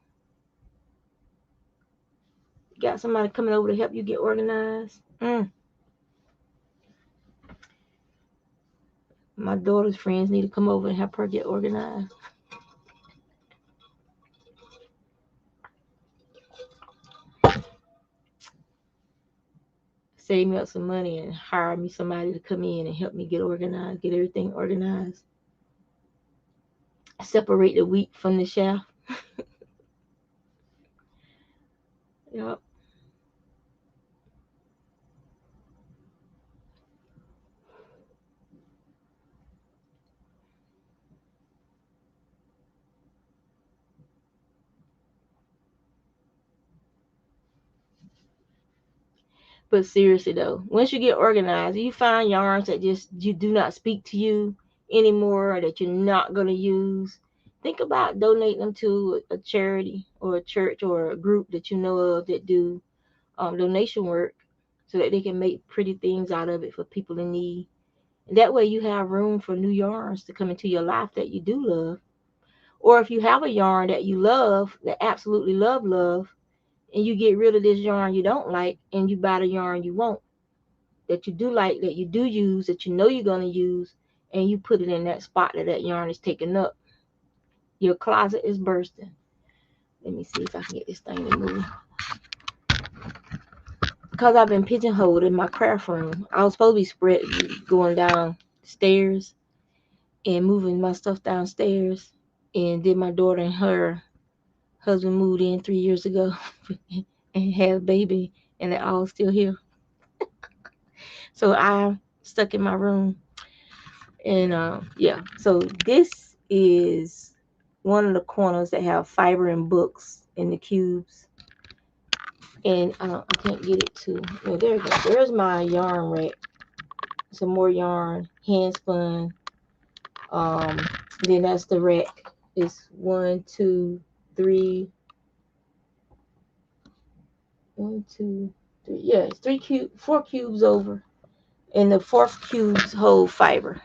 You got somebody coming over to help you get organized. My daughter's friends need to come over and help her get organized. Save me up some money and hire me somebody to come in and help me get organized, get everything organized. Separate the wheat from the chaff. Yep. But seriously though, once you get organized, you find yarns that just you do not speak to you anymore, or that you're not gonna use. Think about donating them to a charity or a church or a group that you know of that do donation work, so that they can make pretty things out of it for people in need. And that way you have room for new yarns to come into your life that you do love. Or if you have a yarn that you love, that absolutely love, and you get rid of this yarn you don't like and you buy the yarn you want, that you do like, that you do use, that you know you're going to use, and you put it in that spot that that yarn is taking up, your closet is bursting. Let me see if I can get this thing to move. Because I've been pigeonholed in my craft room. I was supposed to be spread going downstairs and moving my stuff downstairs. And then my daughter and her husband moved in 3 years ago and had a baby, and they're all still here. So I'm stuck in my room. And yeah, so this is one of the corners that have fiber and books in the cubes. And I can't get it to, well, there it goes. There's my yarn rack. Some more yarn, hand spun. Then that's the rack. It's 1, 2, 3. 1, 2, 3. Yeah, it's 4 cubes over. And the fourth cubes hold fiber.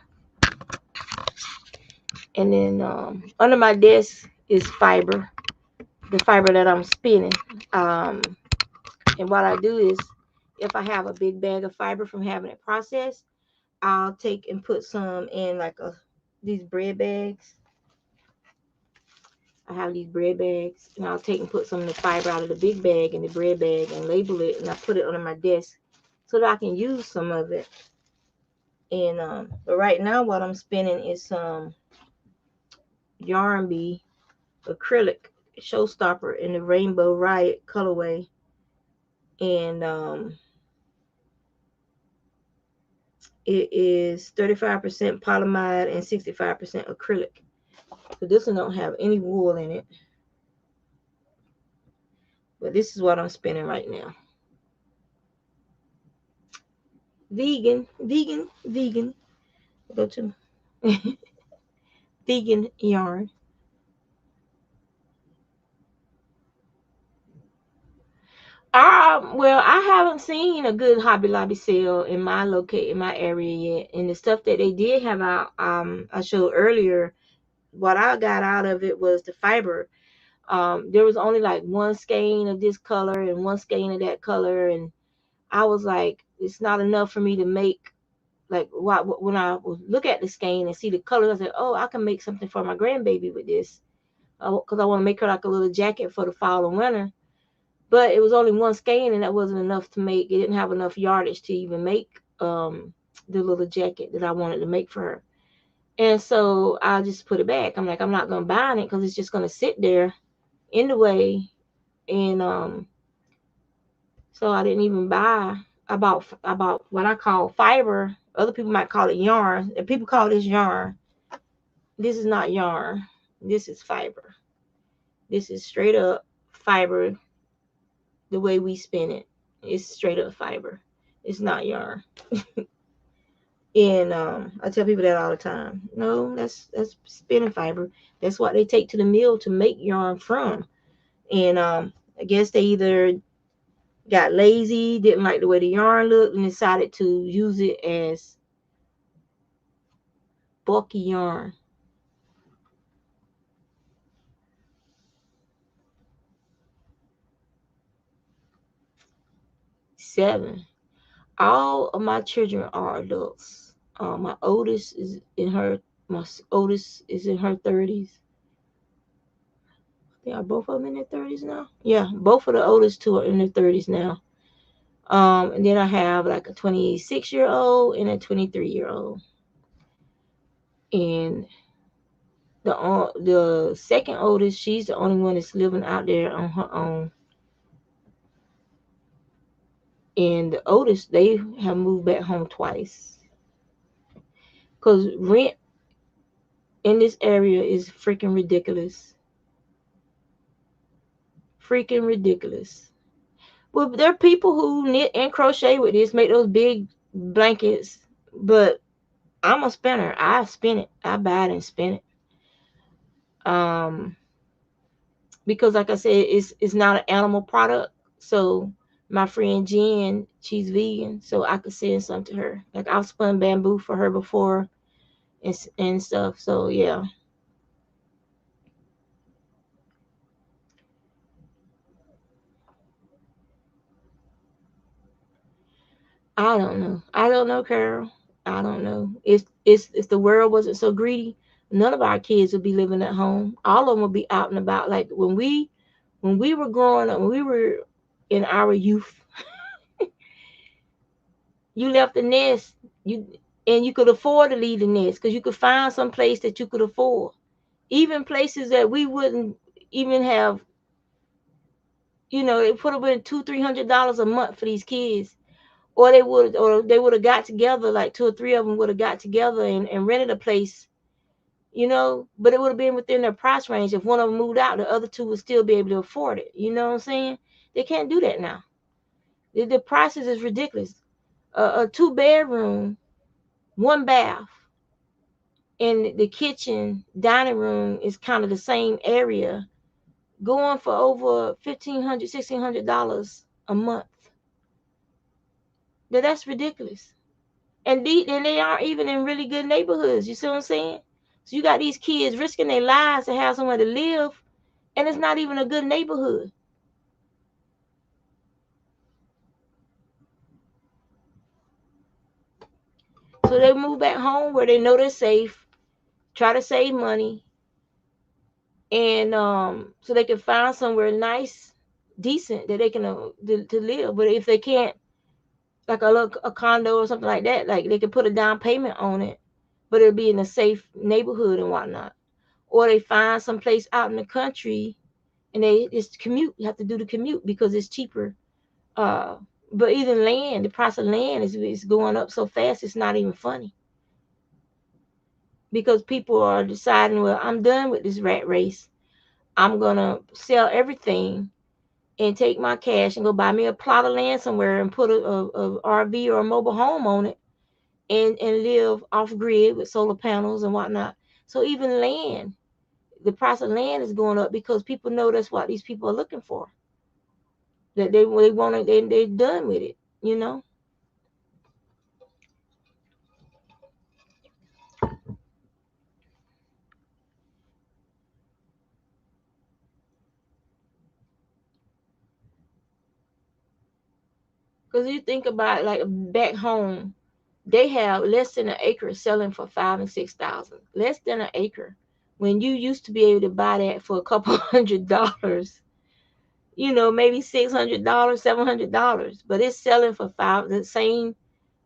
And then under my desk is fiber, the fiber that I'm spinning. And what I do is, if I have a big bag of fiber from having it processed, I'll take and put some in like these bread bags. I have these bread bags, and I'll take and put some of the fiber out of the big bag in the bread bag and label it, and I put it under my desk so that I can use some of it. And but right now what I'm spinning is some Yarn Bee acrylic showstopper in the Rainbow Riot colorway. And it is 35% polyamide and 65% acrylic. So this one don't have any wool in it. But this is what I'm spinning right now. Vegan. Go to vegan yarn. Well, I haven't seen a good Hobby Lobby sale in my area yet. And the stuff that they did have out, I showed earlier. What I got out of it was the fiber. There was only like one skein of this color and one skein of that color, and I was like, it's not enough for me to make. Like, when I would look at the skein and see the colors, I said, oh, I can make something for my grandbaby with this, because I want to make her like a little jacket for the fall and winter. But it was only one skein, and that wasn't enough to make. It didn't have enough yardage to even make the little jacket that I wanted to make for her. And so I just put it back. I'm like, I'm not gonna buy it because it's just gonna sit there in the way. And so I didn't even buy. About what I call fiber. Other people might call it yarn. If people call this yarn, this is not yarn. This is fiber. This is straight up fiber. The way we spin it, it's straight up fiber. It's not yarn. And I tell people that all the time. No, that's spinning fiber. That's what they take to the mill to make yarn from. And I guess they either got lazy, didn't like the way the yarn looked, and decided to use it as bulky yarn. 7. All of my children are adults. My oldest is in her my oldest is in her 30s. They are both of them in their 30s now. Yeah, both of the oldest two are in their 30s now. And then I have like a 26-year-old and a 23-year-old. And the second oldest, she's the only one that's living out there on her own. And the oldest, they have moved back home twice. Because rent in this area is freaking ridiculous. Freaking ridiculous. Well, there are people who knit and crochet with this, make those big blankets. But I'm a spinner. I spin it. I buy it and spin it. Because like I said, it's not an animal product. So my friend Jen, she's vegan, so I could send some to her. Like I've spun bamboo for her before and stuff. So yeah. I don't know. I don't know, Carol. I don't know. If the world wasn't so greedy, none of our kids would be living at home. All of them would be out and about. Like when we were growing up, when we were in our youth, you left the nest, you could afford to leave the nest because you could find some place that you could afford. Even places that we wouldn't even have, they put up in $200-300 a month for these kids. Or they would have got together, like two or three of them would have got together and rented a place, but it would have been within their price range. If one of them moved out, the other two would still be able to afford it. You know what I'm saying? They can't do that now. The prices is ridiculous. A 2-bedroom, 1 bath, and the kitchen dining room is kind of the same area, going for over $1,500-$1,600 a month. That's ridiculous. And they aren't even in really good neighborhoods. You see what I'm saying? So you got these kids risking their lives to have somewhere to live, and it's not even a good neighborhood. So they move back home where they know they're safe, try to save money, and so they can find somewhere nice, decent that they can to live. But if they can't, like a condo or something like that, like they can put a down payment on it, but it'll be in a safe neighborhood and whatnot. Or they find some place out in the country and they just commute. You have to do the commute because it's cheaper. Uh, but even land, the price of land is going up so fast it's not even funny because people are deciding, well, I'm done with this rat race. I'm gonna sell everything and take my cash and go buy me a plot of land somewhere and put a RV or a mobile home on it and live off grid with solar panels and whatnot. So even land, the price of land is going up because people know that's what these people are looking for. That they want it, they're done with it, you know. Because you think about it, like back home, they have less than an acre selling for 5 and 6 thousand. Less than an acre, when you used to be able to buy that for a couple $100. Maybe $600, $700, but it's selling for five. The same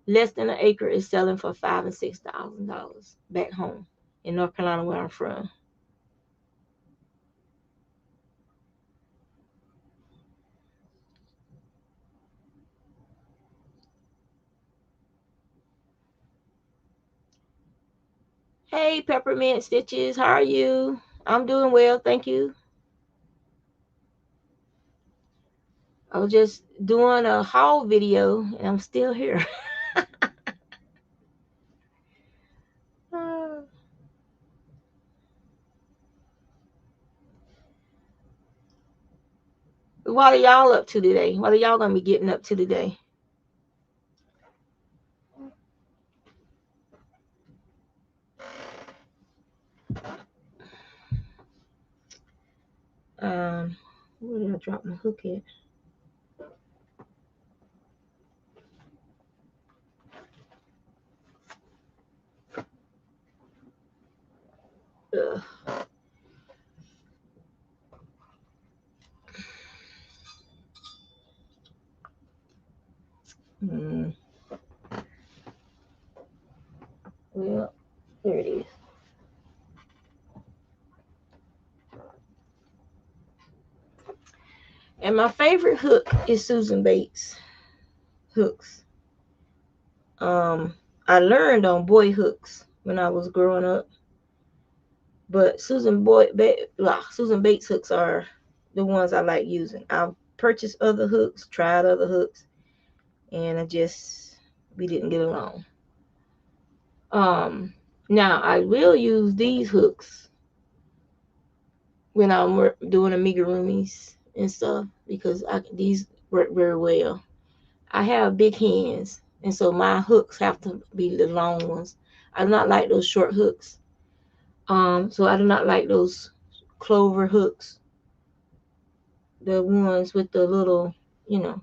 less than an acre is selling for $5 and 6 thousand back home in North Carolina where I'm from. Hey, Peppermint Stitches, how are you? I'm doing well, thank you. I was just doing a haul video and I'm still here. What are y'all up to today? What are y'all gonna be getting up to today? Where did I drop my hook at? Ugh. Well, there it is. And my favorite hook is Susan Bates hooks. I learned on boy hooks when I was growing up, but Susan Bates hooks are the ones I like using. I've purchased other hooks, tried other hooks, and we didn't get along. Now I will use these hooks when I'm doing amigurumis and stuff because these work very well. I have big hands, and so my hooks have to be the long ones. I do not like those short hooks. So I do not like those clover hooks, the ones with the little, the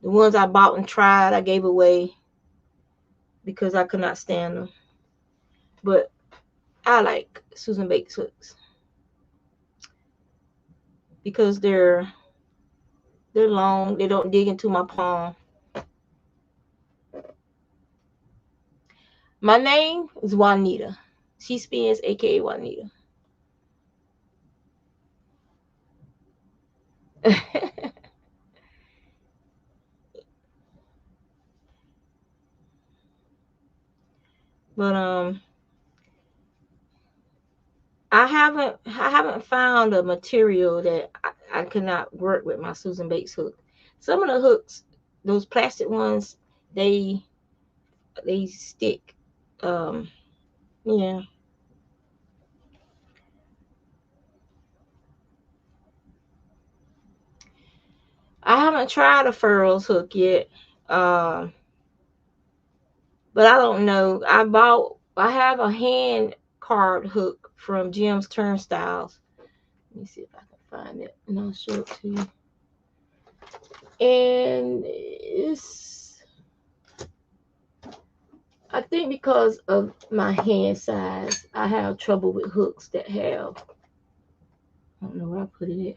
ones I bought and tried, I gave away because I could not stand them. But I like Susan Bates hooks because they're long. They don't dig into my palm. My name is Juanita. She spins, aka Juanita. But I haven't found a material that I could not work with my Susan Bates hook. Some of the hooks, those plastic ones, they stick. Yeah. I haven't tried a furrows hook yet. But I don't know. I have a hand carved hook from Jim's Turnstiles. Let me see if I can find it and I'll show it to you. And I think because of my hand size, I have trouble with hooks that have, I don't know where I put it at.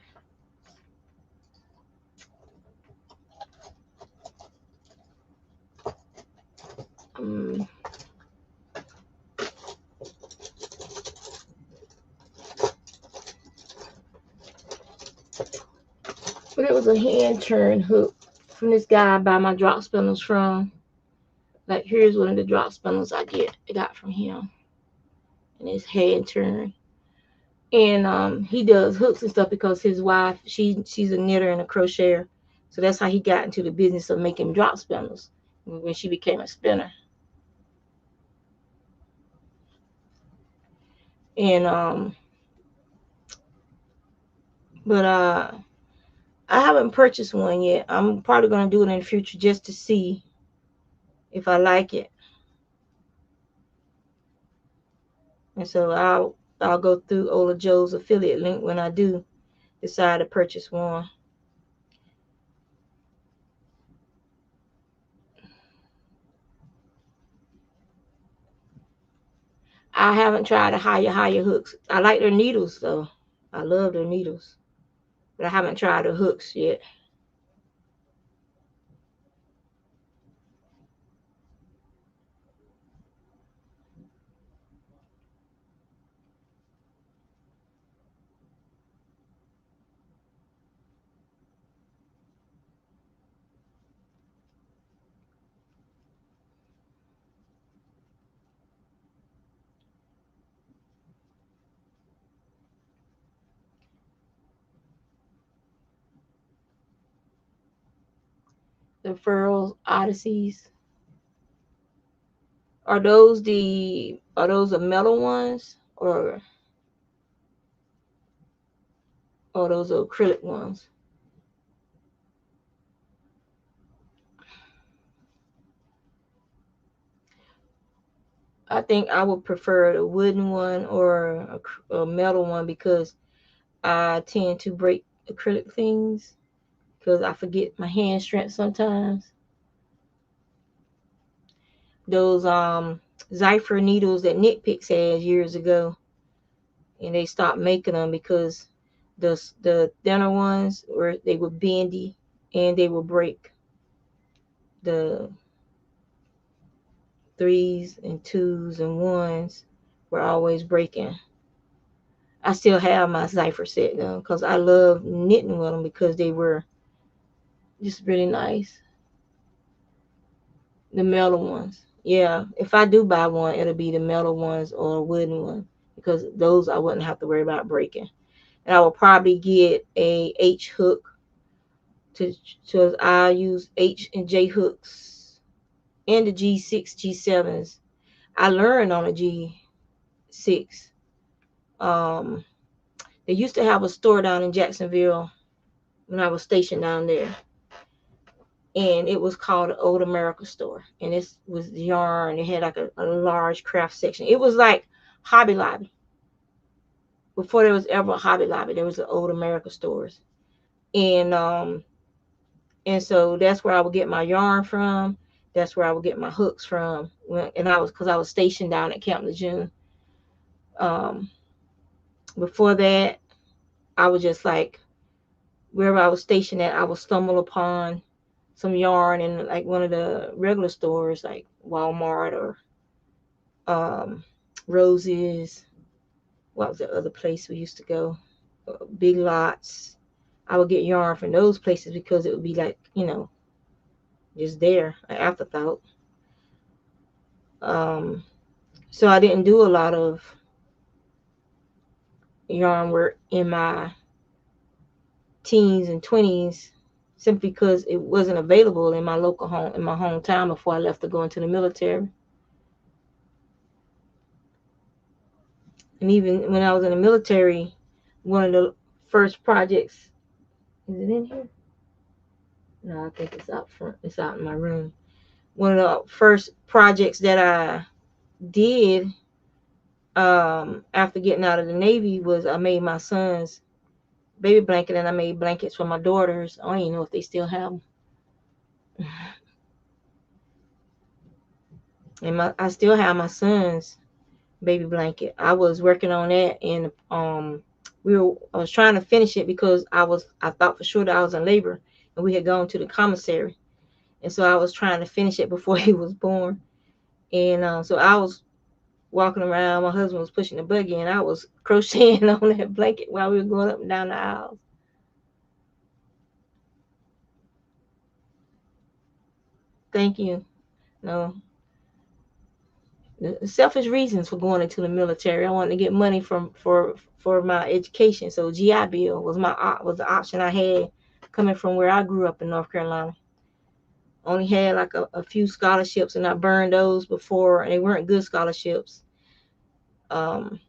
But it was a hand turn hook from this guy I buy my drop spindles from. Like here's one of the drop spindles I got from him. And it's hand turn. And he does hooks and stuff because his wife, she's a knitter and a crocheter. So that's how he got into the business of making drop spindles when she became a spinner. And but I haven't purchased one yet. I'm probably gonna do it in the future just to see if I like it. And so I'll go through Ola Joe's affiliate link when I do decide to purchase one. I haven't tried the higher hooks. I like their needles though. I love their needles. But I haven't tried the hooks yet. The Furls Odysseys. Are those the metal ones or those acrylic ones? I think I would prefer a wooden one or a metal one because I tend to break acrylic things because I forget my hand strength sometimes. Those Zypher needles that Nitpicks had years ago, and they stopped making them because the thinner ones were bendy and they would break. The threes and twos and ones were always breaking. I still have my Zypher set though because I love knitting with them because they were just really nice. The metal ones. Yeah, if I do buy one, it'll be the metal ones or a wooden one because those I wouldn't have to worry about breaking. And I will probably get a H hook to I use H and J hooks and the G6, G7s. I learned on a G6. Um, they used to have a store down in Jacksonville when I was stationed down there, and it was called the Old America Store. And this was yarn. It had like a large craft section. It was like Hobby Lobby. Before there was ever a Hobby Lobby, there was the Old America stores, and so that's where I would get my yarn from. That's where I would get my hooks from. And because I was stationed down at Camp Lejeune. Um, Before that, I was just like wherever I was stationed at, I would stumble upon some yarn in like one of the regular stores, like Walmart or um, Roses. What was the other place we used to go? Big Lots. I would get yarn from those places because it would be like, just there, an afterthought. Um, so I didn't do a lot of yarn work in my teens and 20s simply because it wasn't available in my local home, in my hometown before I left to go into the military. And even when I was in the military, one of the first projects, is it in here? No, I think it's out front. It's out in my room. One of the first projects that I did after getting out of the Navy was I made my son's baby blanket, and I made blankets for my daughters. I don't even know if they still have them. And I still have my son's baby blanket. I was working on that, and I was trying to finish it because I thought for sure that I was in labor, and we had gone to the commissary, and so I was trying to finish it before he was born. And so I was walking around. My husband was pushing the buggy, and I was crocheting on that blanket while we were going up and down the aisles. Thank you. No, the selfish reasons for going into the military. I wanted to get money for my education, so GI Bill was the option I had coming from where I grew up in North Carolina. Only had like a few scholarships, and I burned those before, and they weren't good scholarships. Um,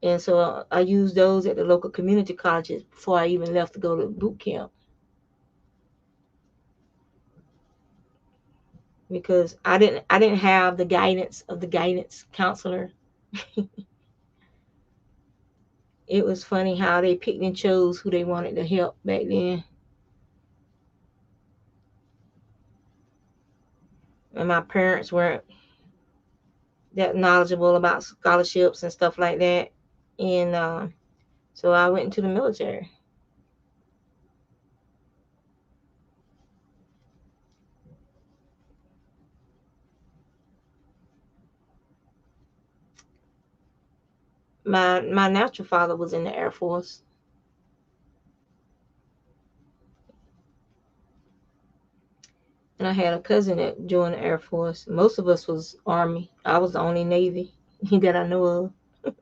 and so I used those at the local community colleges before I even left to go to boot camp because I didn't have the guidance of the guidance counselor. It was funny how they picked and chose who they wanted to help back then. And my parents weren't that knowledgeable about scholarships and stuff like that. And so I went into the military. My natural father was in the Air Force, and I had a cousin that joined the Air Force. Most of us was Army. I was the only Navy that I know of.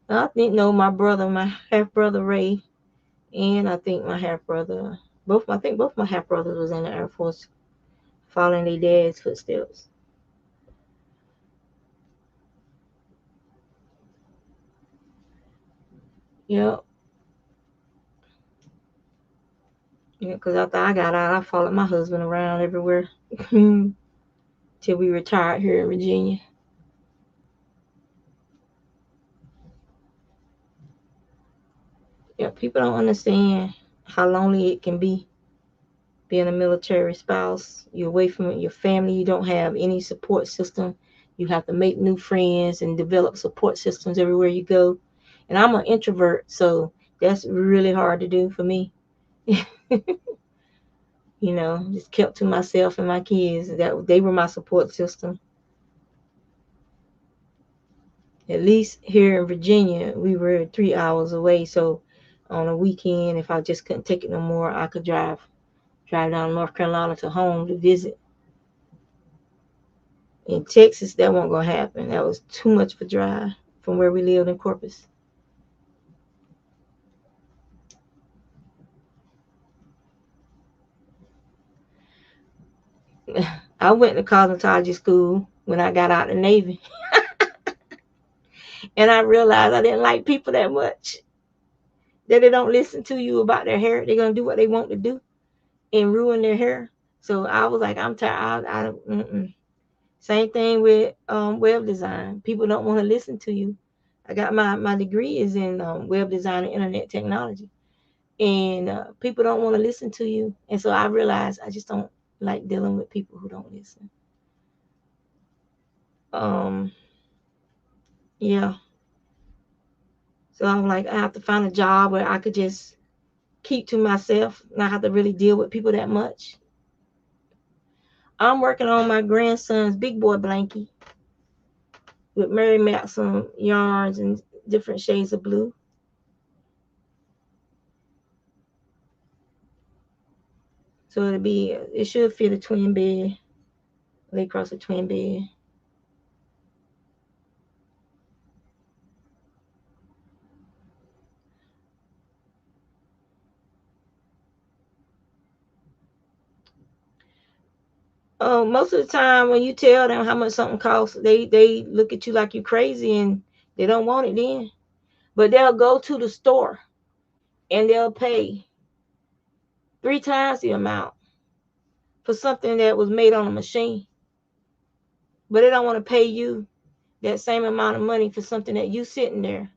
I think no, my brother, my half brother Ray, and I think my half brother, I think both my half brothers was in the Air Force, following their dad's footsteps. Yep. Yeah, because after I got out, I followed my husband around everywhere. till we retired here in Virginia. Yeah, people don't understand how lonely it can be being a military spouse. You're away from your family. You don't have any support system. You have to make new friends and develop support systems everywhere you go. And I'm an introvert, so that's really hard to do for me. Just kept to myself and my kids. That they were my support system. At least here in Virginia, we were 3 hours away. So on a weekend, if I just couldn't take it no more, I could drive down to North Carolina to home to visit. In Texas, that wasn't gonna happen. That was too much for drive from where we lived in Corpus. I went to cosmetology school when I got out of the Navy, and I realized I didn't like people that much. That they don't listen to you about their hair. They're gonna do what they want to do and ruin their hair. So I was like, I'm tired. Same thing with web design. People don't want to listen to you. I got my degree is in web design and internet technology, and people don't want to listen to you. And so I realized I just don't like dealing with people who don't listen. Um, yeah. So I'm like, I have to find a job where I could just keep to myself, not have to really deal with people that much. I'm working on my grandson's big boy blankie with Mary Maxim yarns and different shades of blue. So it should fit a twin bed, lay across a twin bed. Most of the time when you tell them how much something costs, they look at you like you crazy and they don't want it then. But they'll go to the store and they'll pay 3 times the amount for something that was made on a machine. But they don't want to pay you that same amount of money for something that you sitting there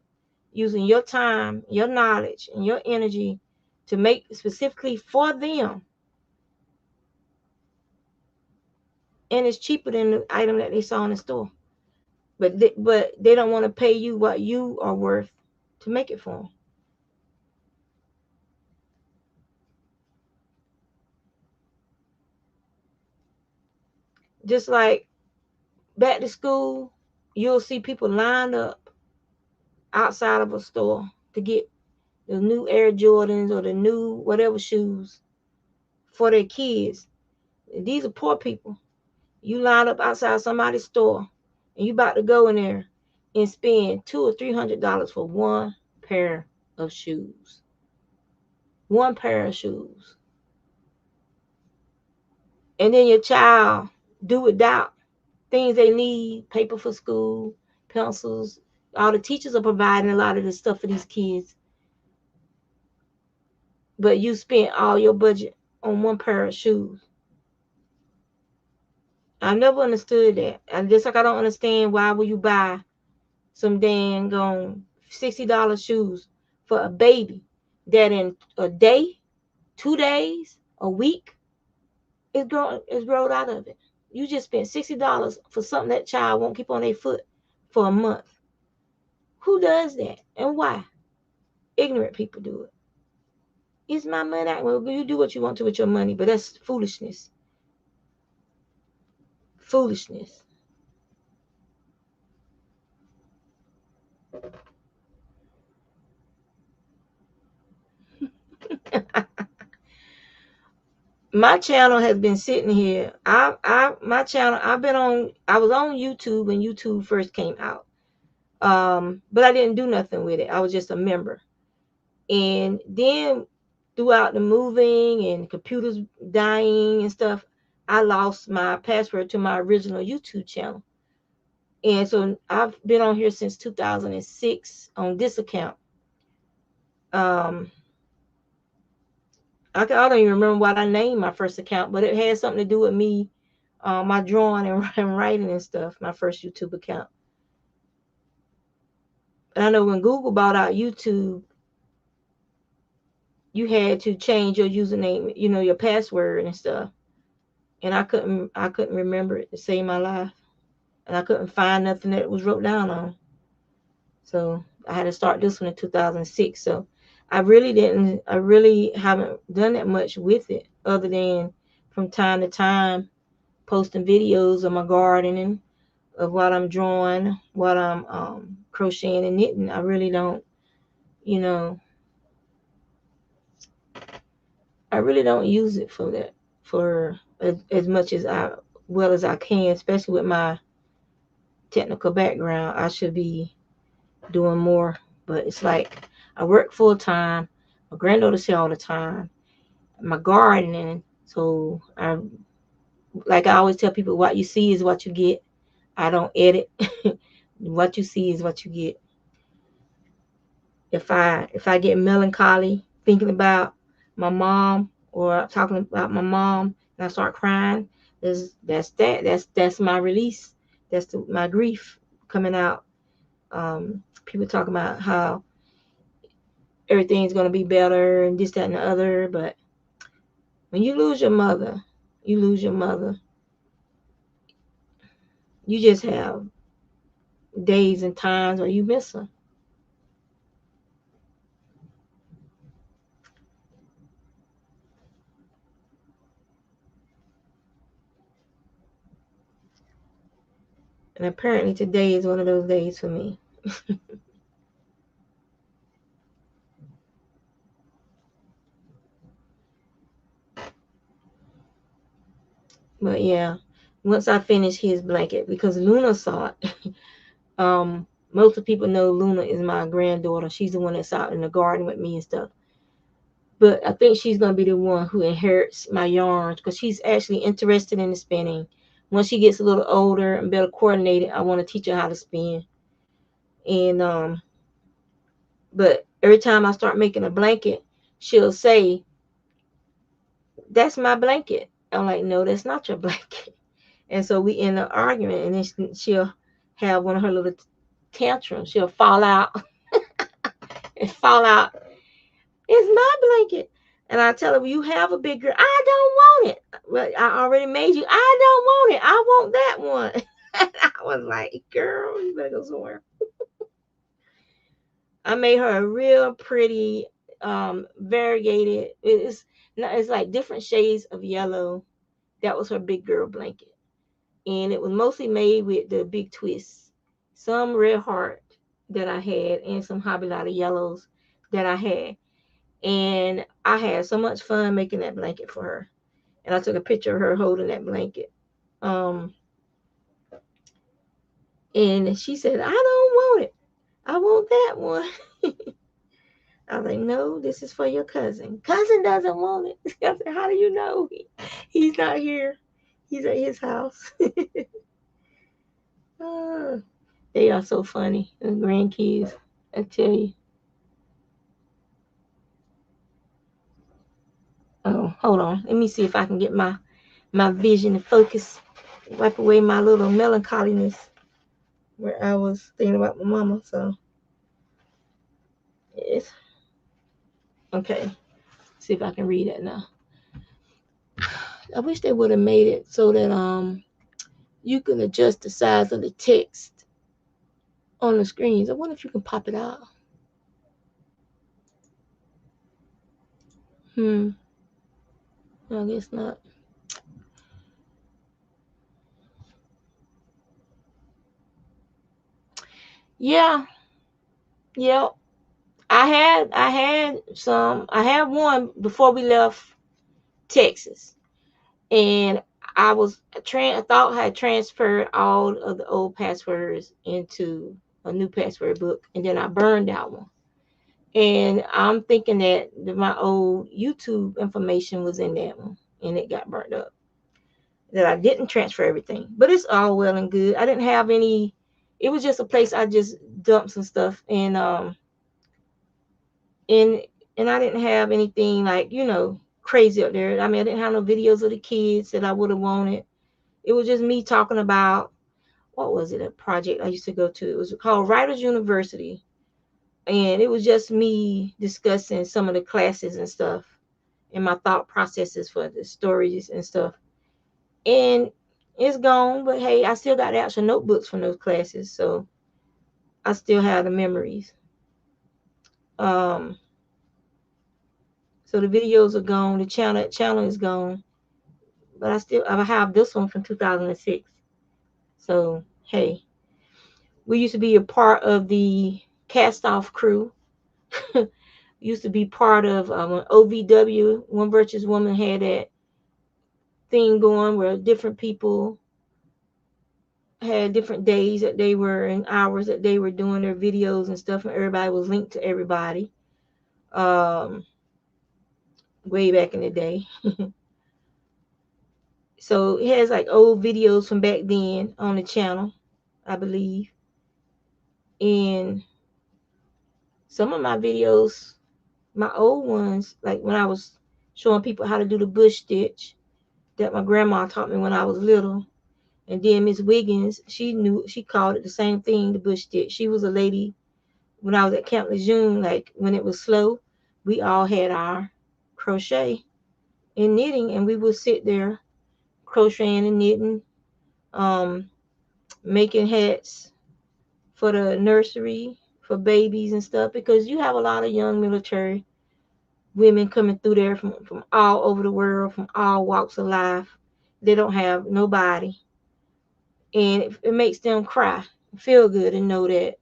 using your time, your knowledge, and your energy to make specifically for them. And it's cheaper than the item that they saw in the store. But they don't want to pay you what you are worth to make it for them. Just like back to school, you'll see people lined up outside of a store to get the new Air Jordans or the new whatever shoes for their kids. These are poor people. You line up outside somebody's store and you about to go in there and spend $200 or $300 for one pair of shoes. One pair of shoes. And then your child do without things they need, paper for school, pencils. All the teachers are providing a lot of this stuff for these kids. But you spent all your budget on one pair of shoes. I never understood that. And just like I don't understand why would you buy some dang $60 shoes for a baby that in a day, 2 days, a week is growed out of it. You just spent $60 for something that child won't keep on their foot for a month. Who does that and why? Ignorant people do it. It's my money. Well, you do what you want to with your money, but that's foolishness. Foolishness. My channel has been sitting here. My channel. I was on YouTube when YouTube first came out. But I didn't do nothing with it. I was just a member. And then throughout the moving and computers dying and stuff, I lost my password to my original YouTube channel. And so I've been on here since 2006 on this account. Um, I don't even remember what I named my first account, but it had something to do with me my drawing and writing and stuff, my first YouTube account. And I know when Google bought out YouTube, you had to change your username, your password and stuff. And I couldn't remember it to save my life. And I couldn't find nothing that was wrote down on. So I had to start this one in 2006. So I really haven't done that much with it other than from time to time posting videos of my gardening, of what I'm drawing, what I'm crocheting and knitting. I really don't, you know, I really don't use it for that, for as much as I can, especially with my technical background. I should be doing more, but it's like I work full time. My granddaughter say all the time, my gardening. So like I always tell people, what you see is what you get. I don't edit. What you see is what you get. If I get melancholy thinking about my mom or talking about my mom and I start crying, that's my release. That's my grief coming out. People talk about how everything's gonna be better and this, that, and the other, but when you lose your mother, you lose your mother. You just have days and times where you miss her. And apparently today is one of those days for me. But yeah, once I finish his blanket, because Luna saw it. Most of the people know Luna is my granddaughter. She's the one that's out in the garden with me and stuff. But I think she's gonna be the one who inherits my yarns because she's actually interested in the spinning. Once she gets a little older and better coordinated, I want to teach her how to spin. And but every time I start making a blanket, she'll say, "That's my blanket." I'm like, "No, that's not your blanket." And so we end up arguing, and then she'll have one of her little tantrums. She'll fall out and fall out. It's my blanket. And I tell her, well, you have a big girl. I don't want it. Well, I already made you. I don't want it. I want that one. And I was like, girl, you better go somewhere. I made her a real pretty, variegated. It's like different shades of yellow. That was her big girl blanket. And it was mostly made with the big twists. Some red heart that I had and some Hobby Lobby yellows that I had. And I had so much fun making that blanket for her. And I took a picture of her holding that blanket. And she said, I don't want it. I want that one. I was like, no, this is for your cousin. Cousin doesn't want it. I said, how do you know? He's not here. He's at his house. uh, they are so funny. The grandkids, I tell you. Oh, hold on. Let me see if I can get my vision to focus. Wipe away my little melancholiness where I was thinking about my mama. So, yes. Okay. See if I can read it now. I wish they would have made it so that you can adjust the size of the text on the screens. I wonder if you can pop it out. I guess not. Yeah. Yeah. I had one before we left Texas. And I thought I had transferred all of the old passwords into a new password book, and then I burned that one. And I'm thinking that my old YouTube information was in that one, and it got burned up. That I didn't transfer everything, but it's all well and good. I didn't have any. It was just a place I just dumped some stuff, and and I didn't have anything like crazy up there. I mean, I didn't have no videos of the kids that I would have wanted. It was just me talking about, what was it, a project I used to go to. It was called Writers University. And it was just me discussing some of the classes and stuff and my thought processes for the stories and stuff. And it's gone, but hey, I still got the actual notebooks from those classes, so I still have the memories. Um, so the videos are gone, the channel is gone, but I have this one from 2006. So hey, we used to be a part of the cast off crew. Used to be part of OVW, One Virtuous Woman had that thing going where different people had different days that they were and hours that they were doing their videos and stuff, and everybody was linked to everybody. Um, way back in the day. So it has like old videos from back then on the channel, I believe. And some of my videos, my old ones, like when I was showing people how to do the bush stitch that my grandma taught me when I was little. And then Miss Wiggins, she called it the same thing, the bush stitch. She was a lady when I was at Camp Lejeune, like when it was slow, we all had our crochet and knitting, and we would sit there crocheting and knitting, um, making hats for the nursery for babies and stuff, because you have a lot of young military women coming through there from all over the world, from all walks of life. They don't have nobody, and it makes them cry, feel good, and know that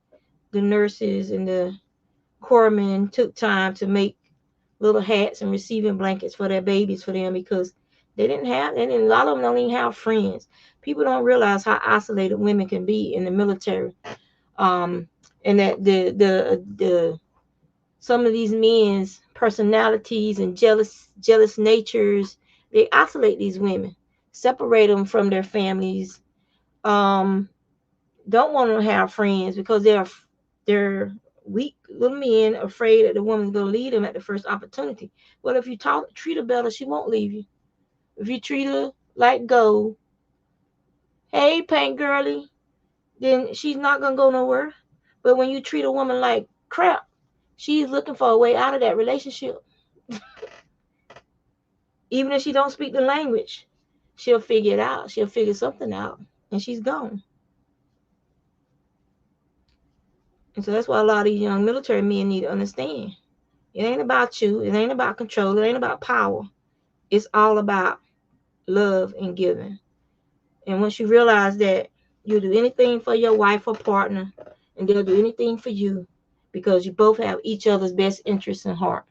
the nurses and the corpsmen took time to make little hats and receiving blankets for their babies for them, because a lot of them don't even have friends. People don't realize how isolated women can be in the military. Um, and that the some of these men's personalities and jealous natures, they isolate these women, separate them from their families. Um, don't want to have friends because they're weak little men, afraid that the woman's going to leave them at the first opportunity. But if you treat her better, she won't leave you. If you treat her like gold, hey, paint girly, then she's not going to go nowhere. But when you treat a woman like crap, she's looking for a way out of that relationship. Even if she don't speak the language, she'll figure it out. She'll figure something out, and she's gone. And so that's why a lot of these young military men need to understand. It ain't about you. It ain't about control. It ain't about power. It's all about love and giving. And once you realize that, you'll do anything for your wife or partner, and they'll do anything for you, because you both have each other's best interests in heart.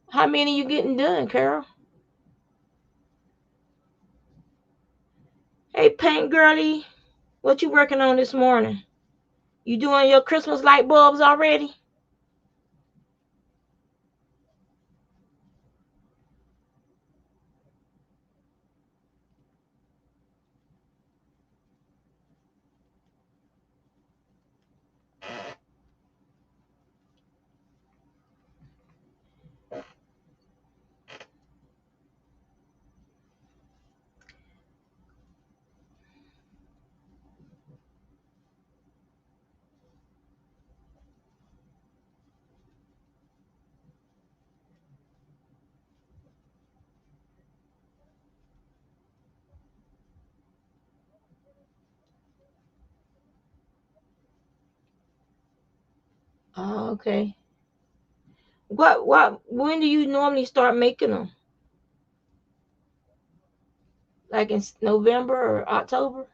How many you getting done, Carol? Hey, paint girlie, what you working on this morning? You doing your Christmas light bulbs already? Oh, okay. When do you normally start making them? Like in November or October?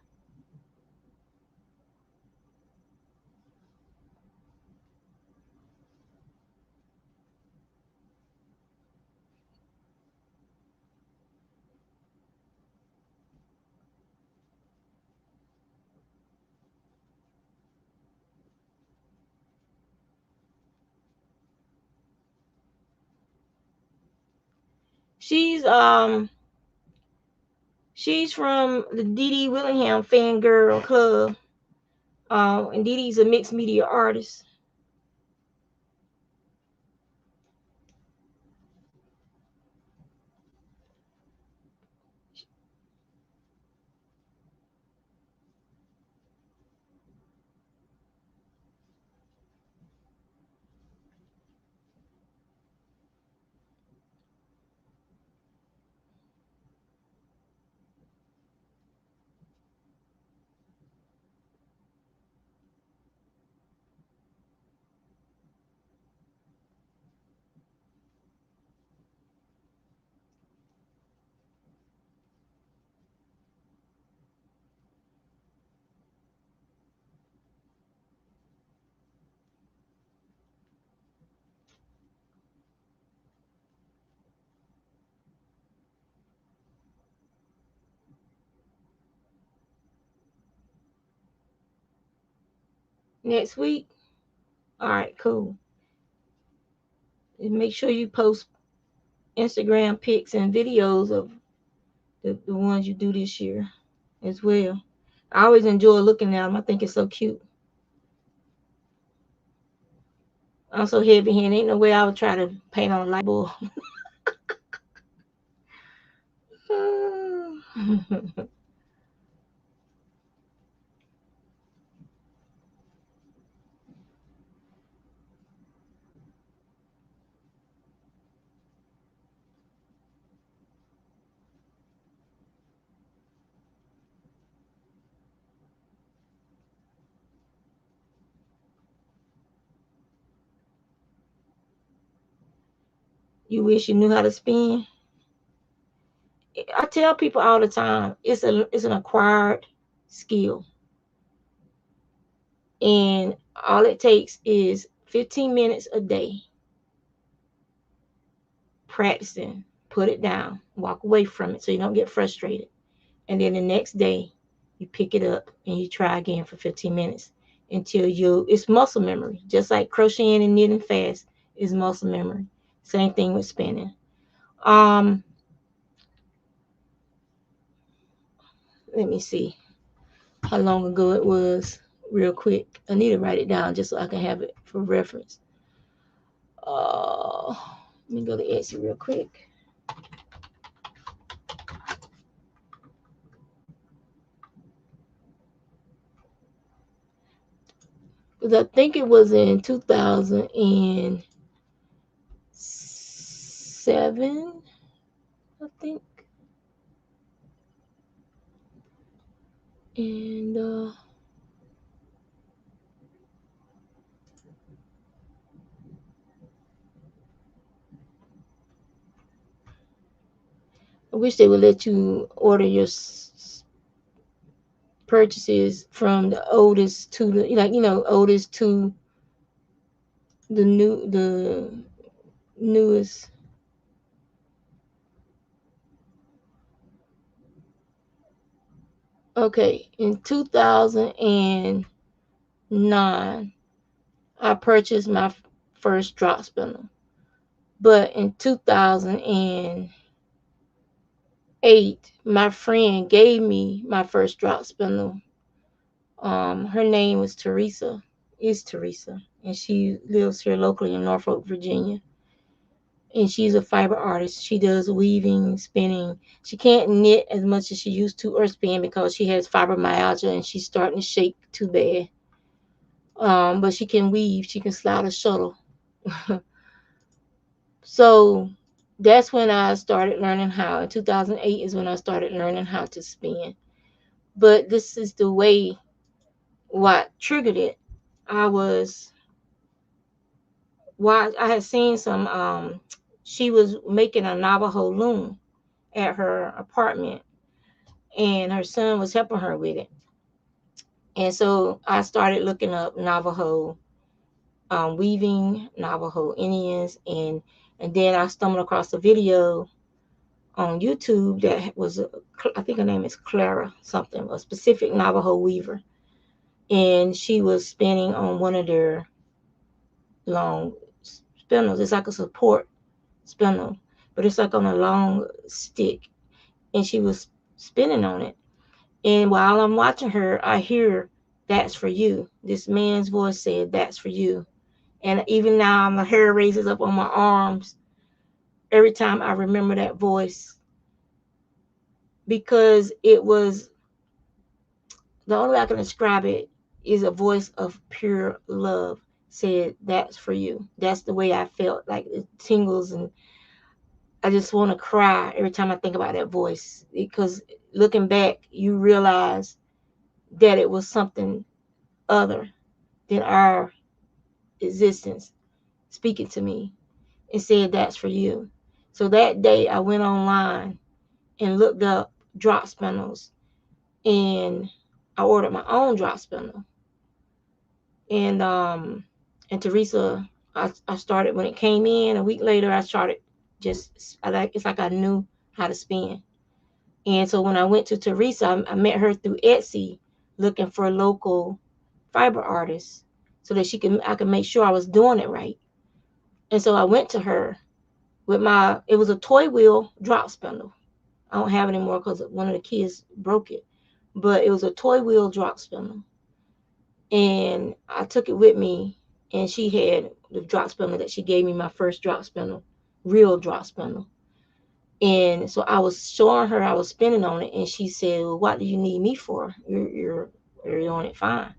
She's um she's from the Dee Dee Willingham Fangirl Club. And Dee Dee's a mixed media artist. next week. All right, cool. And make sure you post Instagram pics and videos of the ones you do this year as well. I always enjoy looking at them. I think it's so cute. I'm so heavy handed. Ain't no way I would try to paint on a light bulb. You wish you knew how to spin? I tell people all the time, it's an acquired skill. And all it takes is 15 minutes a day practicing. Put it down, walk away from it so you don't get frustrated. And then the next day, you pick it up and you try again for 15 minutes until it's muscle memory. Just like crocheting and knitting fast is muscle memory. Same thing with spinning. Let me see how long ago it was real quick. I need to write it down just so I can have it for reference. Let me go to Etsy real quick. Because I think it was in 2007, I think. And I wish they would let you order your purchases from the oldest to the oldest to the newest. Okay, in 2009, I purchased my first drop spinner, but in 2008, my friend gave me my first drop spinner. Her name was Teresa, is Teresa, and she lives here locally in Norfolk, Virginia. And she's a fiber artist. She does weaving, spinning. She can't knit as much as she used to or spin because she has fibromyalgia and she's starting to shake too bad. But she can weave. She can slide a shuttle. So that's when I started learning how. In 2008 is when I started learning how to spin. But this is the way what triggered it. I had seen she was making a Navajo loom at her apartment, and her son was helping her with it. And so I started looking up Navajo weaving, Navajo Indians, and then I stumbled across a video on YouTube that was, I think her name is Clara something, a specific Navajo weaver. And she was spinning on one of their long spindles. It's like a support spindle, but it's like on a long stick. And she was spinning on it. And while I'm watching her, I hear, "That's for you." This man's voice said, "That's for you." And even now, my hair raises up on my arms every time I remember that voice, because it was, the only way I can describe it is a voice of pure love. Said, "That's for you." That's the way I felt, like it tingles, and I just want to cry every time I think about that voice, because looking back, you realize that it was something other than our existence speaking to me and said, "That's for you." So that day I went online and looked up drop spindles, and I ordered my own drop spindle. And Teresa, I started when it came in. A week later I started it's like I knew how to spin. And so when I went to Teresa, I met her through Etsy looking for local fiber artists. so that I could make sure I was doing it right. And so I went to her with it was a toy wheel drop spindle. I don't have it anymore because one of the kids broke it, but it was a toy wheel drop spindle. And I took it with me, and she had the drop spindle that she gave me, my first drop spindle, real drop spindle. And so I was showing her I was spinning on it, and she said, "Well, what do you need me for? You're doing it fine."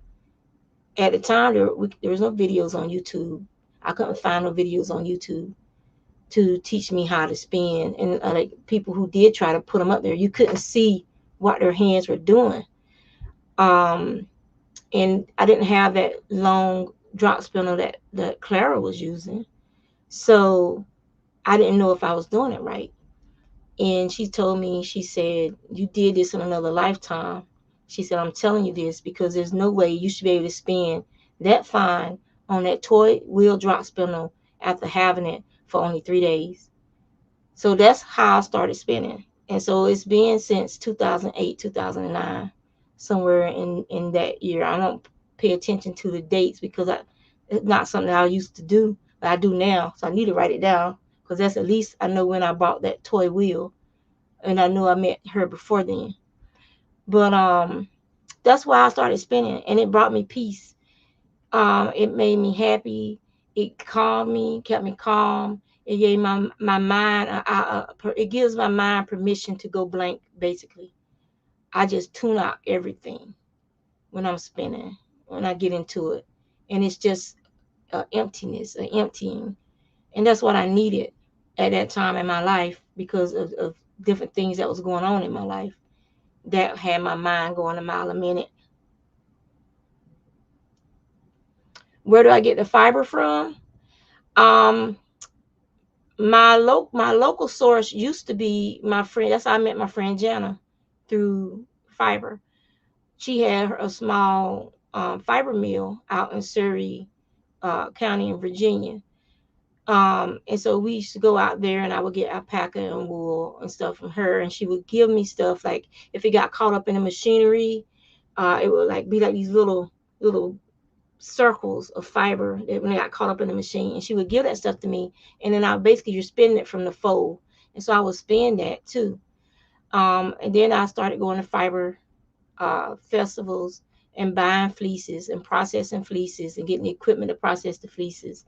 At the time, there was no videos on YouTube. I couldn't find no videos on YouTube to teach me how to spin. And like people who did try to put them up there, you couldn't see what their hands were doing. And I didn't have that long drop spindle that Clara was using, so I didn't know if I was doing it right. And she told me, she said, "You did this in another lifetime." She said, "I'm telling you this because there's no way you should be able to spin that fine on that toy wheel drop spindle after having it for only 3 days." So that's how I started spinning. And so it's been since 2008, 2009, somewhere in that year. I don't pay attention to the dates because it's not something I used to do, but I do now. So I need to write it down because that's at least I know when I bought that toy wheel, and I knew I met her before then. But that's why I started spinning, and it brought me peace. It made me happy. It calmed me, kept me calm. It gave my mind, it gives my mind permission to go blank, basically. I just tune out everything when I'm spinning, when I get into it. And it's just emptiness, an emptying. And that's what I needed at that time in my life because of different things that was going on in my life that had my mind going a mile a minute. Where do I get the fiber from? Um, my local source used to be my friend. That's how I met my friend Jana, through fiber. She had a small fiber mill out in Surrey County in Virginia. And so we used to go out there, and I would get alpaca and wool and stuff from her, and she would give me stuff like if it got caught up in the machinery, it would like be like these little circles of fiber that when I got caught up in the machine, and she would give that stuff to me, and then you're spinning it from the fold, and so I would spin that too. And then I started going to fiber festivals and buying fleeces and processing fleeces and getting the equipment to process the fleeces,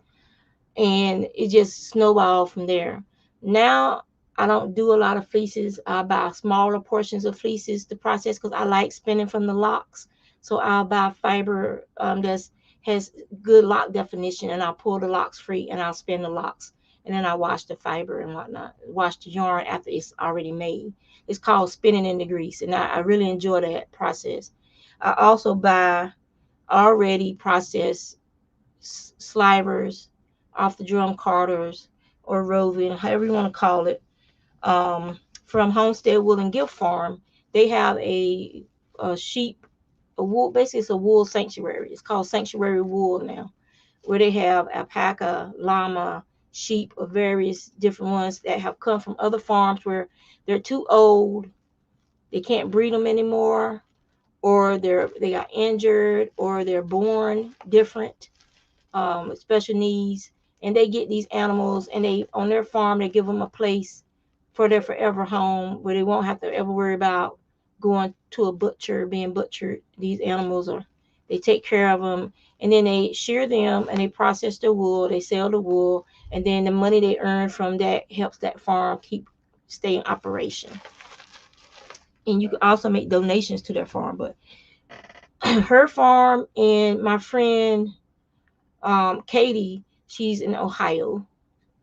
and it just snowballed from there. Now I don't do a lot of fleeces. I buy smaller portions of fleeces to process because I like spinning from the locks. So I'll buy fiber that's has good lock definition, and I'll pull the locks free, and I'll spin the locks, and then I wash the fiber and whatnot, wash the yarn after it's already made. It's called spinning in the grease, and I really enjoy that process. I also buy already processed slivers off the drum carders or roving, however you want to call it, from Homestead Wool and Gift Farm. They have a sheep, a wool, basically it's a wool sanctuary. It's called Sanctuary Wool now, where they have alpaca, llama, sheep of various different ones that have come from other farms where they're too old, they can't breed them anymore, or they got injured, or they're born different, with special needs, and they get these animals, and they on their farm they give them a place for their forever home where they won't have to ever worry about going to a butcher, being butchered. These animals are, they take care of them, and then they shear them, and they process the wool, they sell the wool, and then the money they earn from that helps that farm stay in operation. And you can also make donations to their farm. But her farm and my friend Katie, she's in Ohio,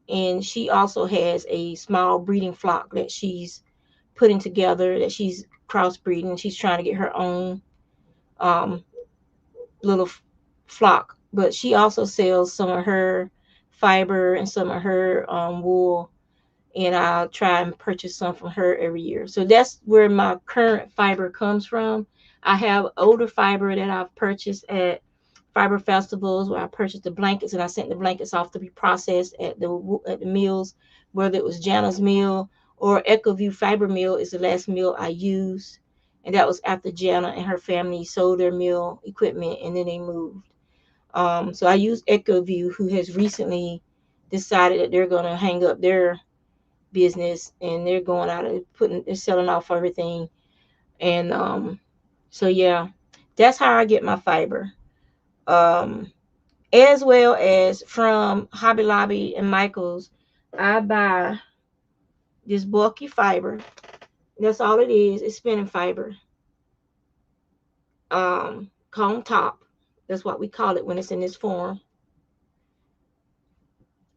and she also has a small breeding flock that she's putting together, that she's crossbreeding. She's trying to get her own um, little flock, but she also sells some of her fiber and some of her wool, and I'll try and purchase some from her every year. So that's where my current fiber comes from. I have older fiber that I've purchased at fiber festivals where I purchased the blankets, and I sent the blankets off to be processed at the mills, whether it was Jana's mill or EcoView Fiber Mill is the last mill I used. And that was after Jana and her family sold their mill equipment, and then they moved. So I use EchoView, who has recently decided that they're going to hang up their business and they're going out and they're selling off everything. And so yeah, that's how I get my fiber. Um, as well as from Hobby Lobby and Michael's, I buy this bulky fiber. That's all it is. It's spinning fiber. Cone top. That's what we call it when it's in this form.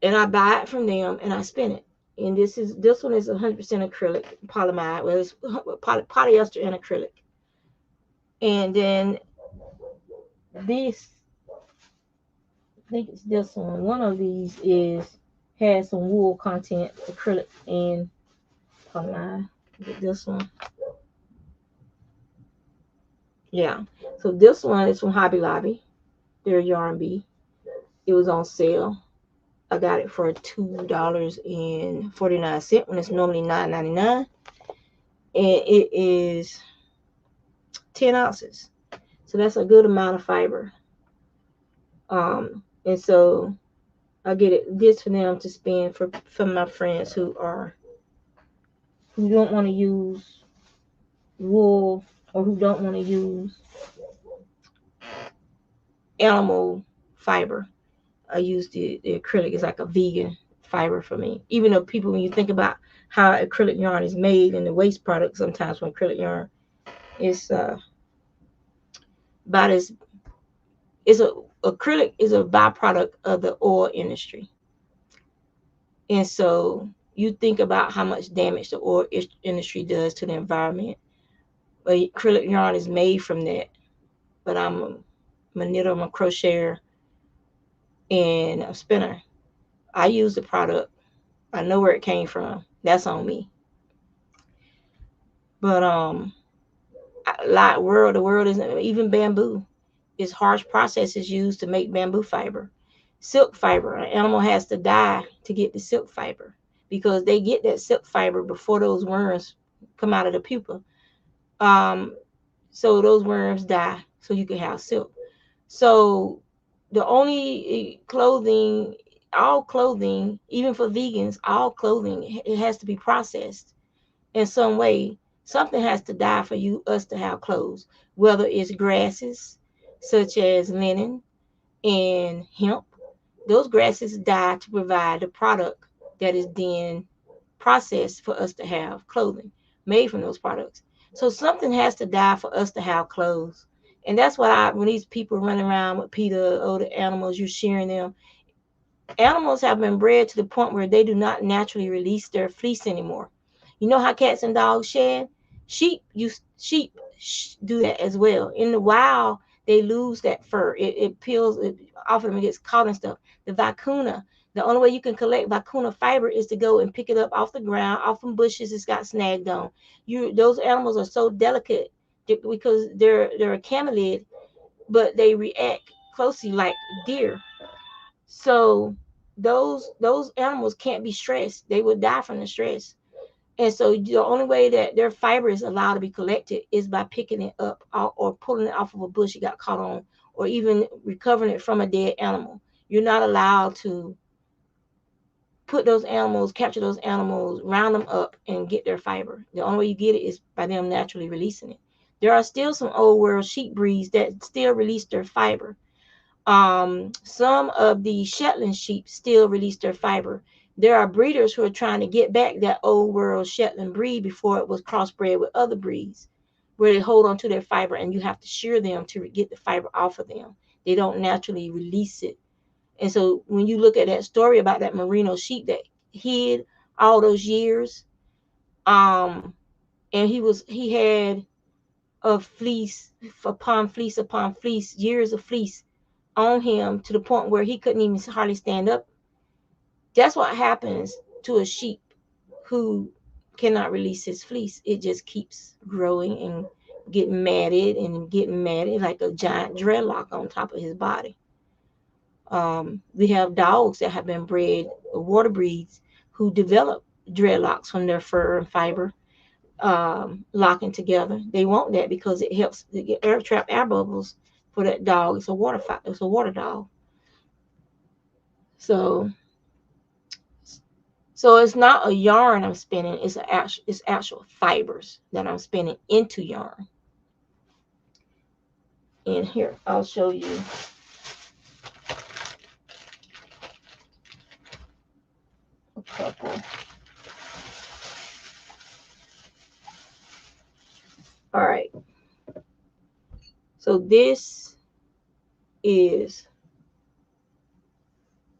And I buy it from them and I spin it. And this one is 100% acrylic polyamide. Well, it's polyester and acrylic. And then this, I think it's this one. One of these has some wool content, acrylic and polyamide. Get this one. Yeah. So this one is from Hobby Lobby. They're Yarn Bee. It was on sale. I got it for $2.49 when it's normally $9.99. And it is 10 ounces. So that's a good amount of fiber. And so I get this for them to spend for my friends who don't want to use wool or who don't want to use animal fiber. I use the acrylic. It's like a vegan fiber for me. Even though people, when you think about how acrylic yarn is made and the waste product sometimes from acrylic yarn, it's about as acrylic is a byproduct of the oil industry. And so you think about how much damage the oil industry does to the environment. But acrylic yarn is made from that. But I'm a knitter, I'm a crocheter, and a spinner. I use the product. I know where it came from. That's on me. But the world isn't even bamboo. It's harsh processes used to make bamboo fiber. Silk fiber, an animal has to die to get the silk fiber because they get that silk fiber before those worms come out of the pupa. So those worms die so you can have silk. So the only clothing, all clothing, even for vegans, all clothing, it has to be processed in some way. Something has to die for us to have clothes, whether it's grasses such as linen and hemp. Those grasses die to provide the product that is then processed for us to have clothing made from those products. So something has to die for us to have clothes. And that's why when these people run around with PETA, oh, the animals, you're shearing them. Animals have been bred to the point where they do not naturally release their fleece anymore. You know how cats and dogs shed? Sheep do that as well. In the wild, they lose that fur. It peels off of them. It gets caught and stuff. The vicuna, the only way you can collect vicuna fiber is to go and pick it up off the ground, off from bushes it's got snagged on. Those animals are so delicate because they're a camelid, but they react closely like deer. So those animals can't be stressed. They would die from the stress. And so the only way that their fiber is allowed to be collected is by picking it up or pulling it off of a bush it got caught on, or even recovering it from a dead animal. You're not allowed to capture those animals, round them up, and get their fiber. The only way you get it is by them naturally releasing it. There are still some old world sheep breeds that still release their fiber. Some of the Shetland sheep still release their fiber. There are breeders who are trying to get back that old world Shetland breed before it was crossbred with other breeds, where they hold on to their fiber and you have to shear them to get the fiber off of them. They don't naturally release it. And so when you look at that story about that merino sheep that hid all those years, and he had a fleece upon fleece upon fleece, years of fleece on him to the point where he couldn't even hardly stand up. That's what happens to a sheep who cannot release his fleece. It just keeps growing and getting matted like a giant dreadlock on top of his body. We have dogs that have been bred, water breeds, who develop dreadlocks from their fur and fiber locking together. They want that because it helps to get air bubbles for that dog. It's a water dog. So it's not a yarn I'm spinning. It's actual fibers that I'm spinning into yarn. And here, I'll show you. A couple. All right. So this is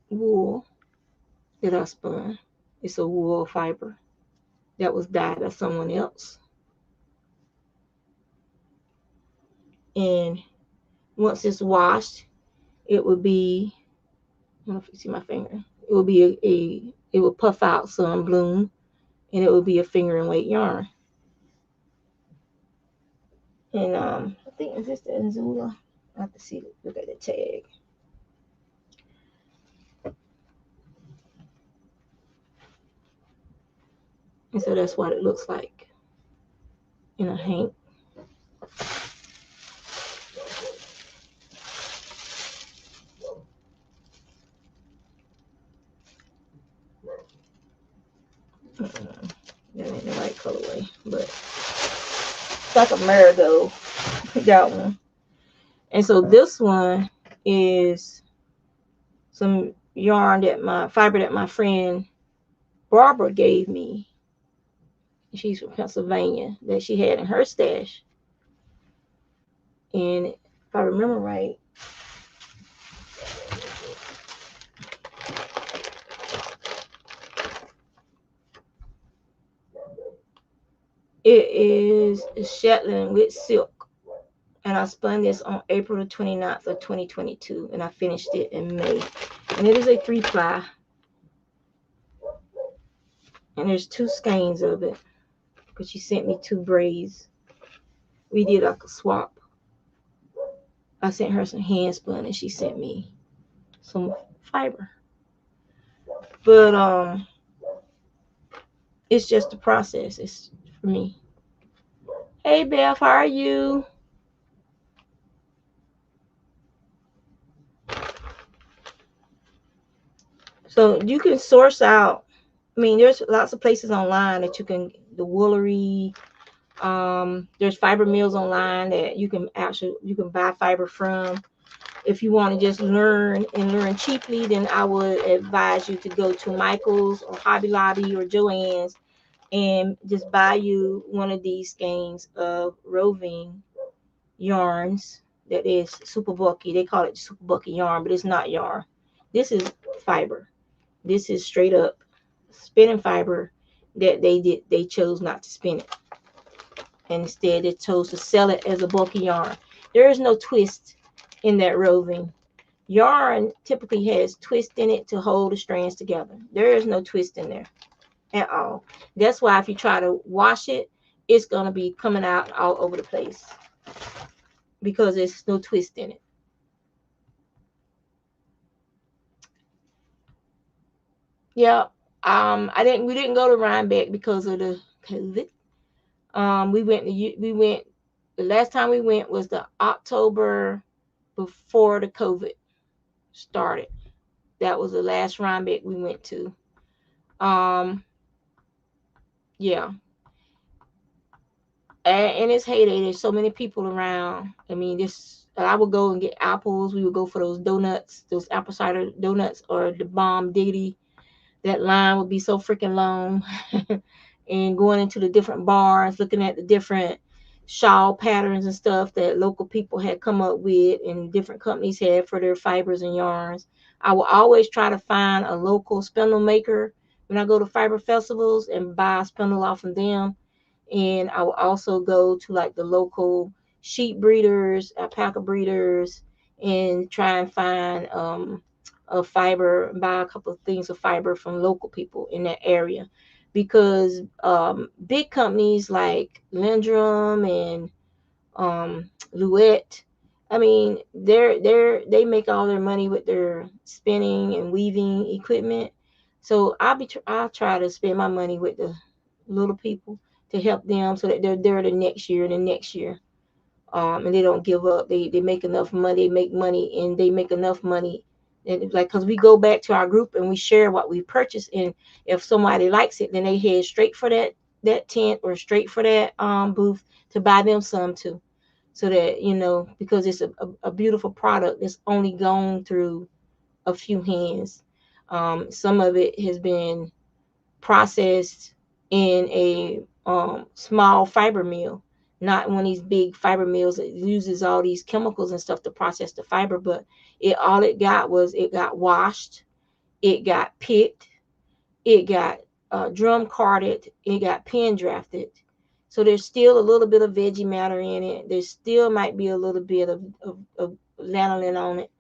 wool that I spun. It's a wool fiber that was dyed by someone else. And once it's washed, it would be, I don't know if you see my finger. It will be it will puff out some bloom, and it will be a finger and weight yarn. And I think, is this the Azula? I have to see, look at the tag. And so that's what it looks like in a hank. That ain't the right colorway, but it's like a marigold. That one. And so this one is some yarn fiber that my friend Barbara gave me. She's from Pennsylvania, that she had in her stash. And if I remember right, it is Shetland with silk. And I spun this on April the 29th of 2022. And I finished it in May. And it is a 3-ply. And there's 2 skeins of it. Because she sent me 2 braids. We did like a swap. I sent her some hand spun and she sent me some fiber. But it's just a process. It's for me. Hey Beth, how are you? So you can source out. I mean, there's lots of places online that you can, the woolery. There's fiber mills online that you can buy fiber from. If you want to just learn cheaply, then I would advise you to go to Michael's or Hobby Lobby or Joann's and just buy you one of these skeins of roving yarns that is super bulky. They call it super bulky yarn, but it's not yarn. This is fiber. This is straight up spinning fiber that they chose not to spin it. And instead they chose to sell it as a bulky yarn. There is no twist in that roving. Yarn typically has twist in it to hold the strands together. There is no twist in there at all. That's why if you try to wash it, it's going to be coming out all over the place because there's no twist in it. Yeah, we didn't go to Rhinebeck because of the COVID. The last time we went was the October before the COVID started. That was the last Rhinebeck we went to. Yeah. And it's heyday. There's so many people around. I mean, I would go and get apples. We would go for those donuts, those apple cider donuts, or the bomb diggity. That line would be so freaking long. And going into the different bars, looking at the different shawl patterns and stuff that local people had come up with and different companies had for their fibers and yarns. I will always try to find a local spindle maker when I go to fiber festivals and buy a spindle off of them. And I will also go to like the local sheep breeders, alpaca breeders, and try and find a fiber, buy a couple of things of fiber from local people in that area. Because big companies like Lindrum and Louette, I mean, they make all their money with their spinning and weaving equipment. So I'll try to spend my money with the little people to help them so that they're there the next year and the next year. And they don't give up. They make enough money, they make money, and they make enough money And like, because we go back to our group and we share what we purchased, and if somebody likes it, then they head straight for that tent or straight for that booth to buy them some too. So that, because it's a beautiful product that's only gone through a few hands. Some of it has been processed in a small fiber mill, not one of these big fiber mills that uses all these chemicals and stuff to process the fiber. But it got was, it got washed, it got picked, it got drum carded, it got pen drafted. So there's still a little bit of veggie matter in it. There still might be a little bit of lanolin on it,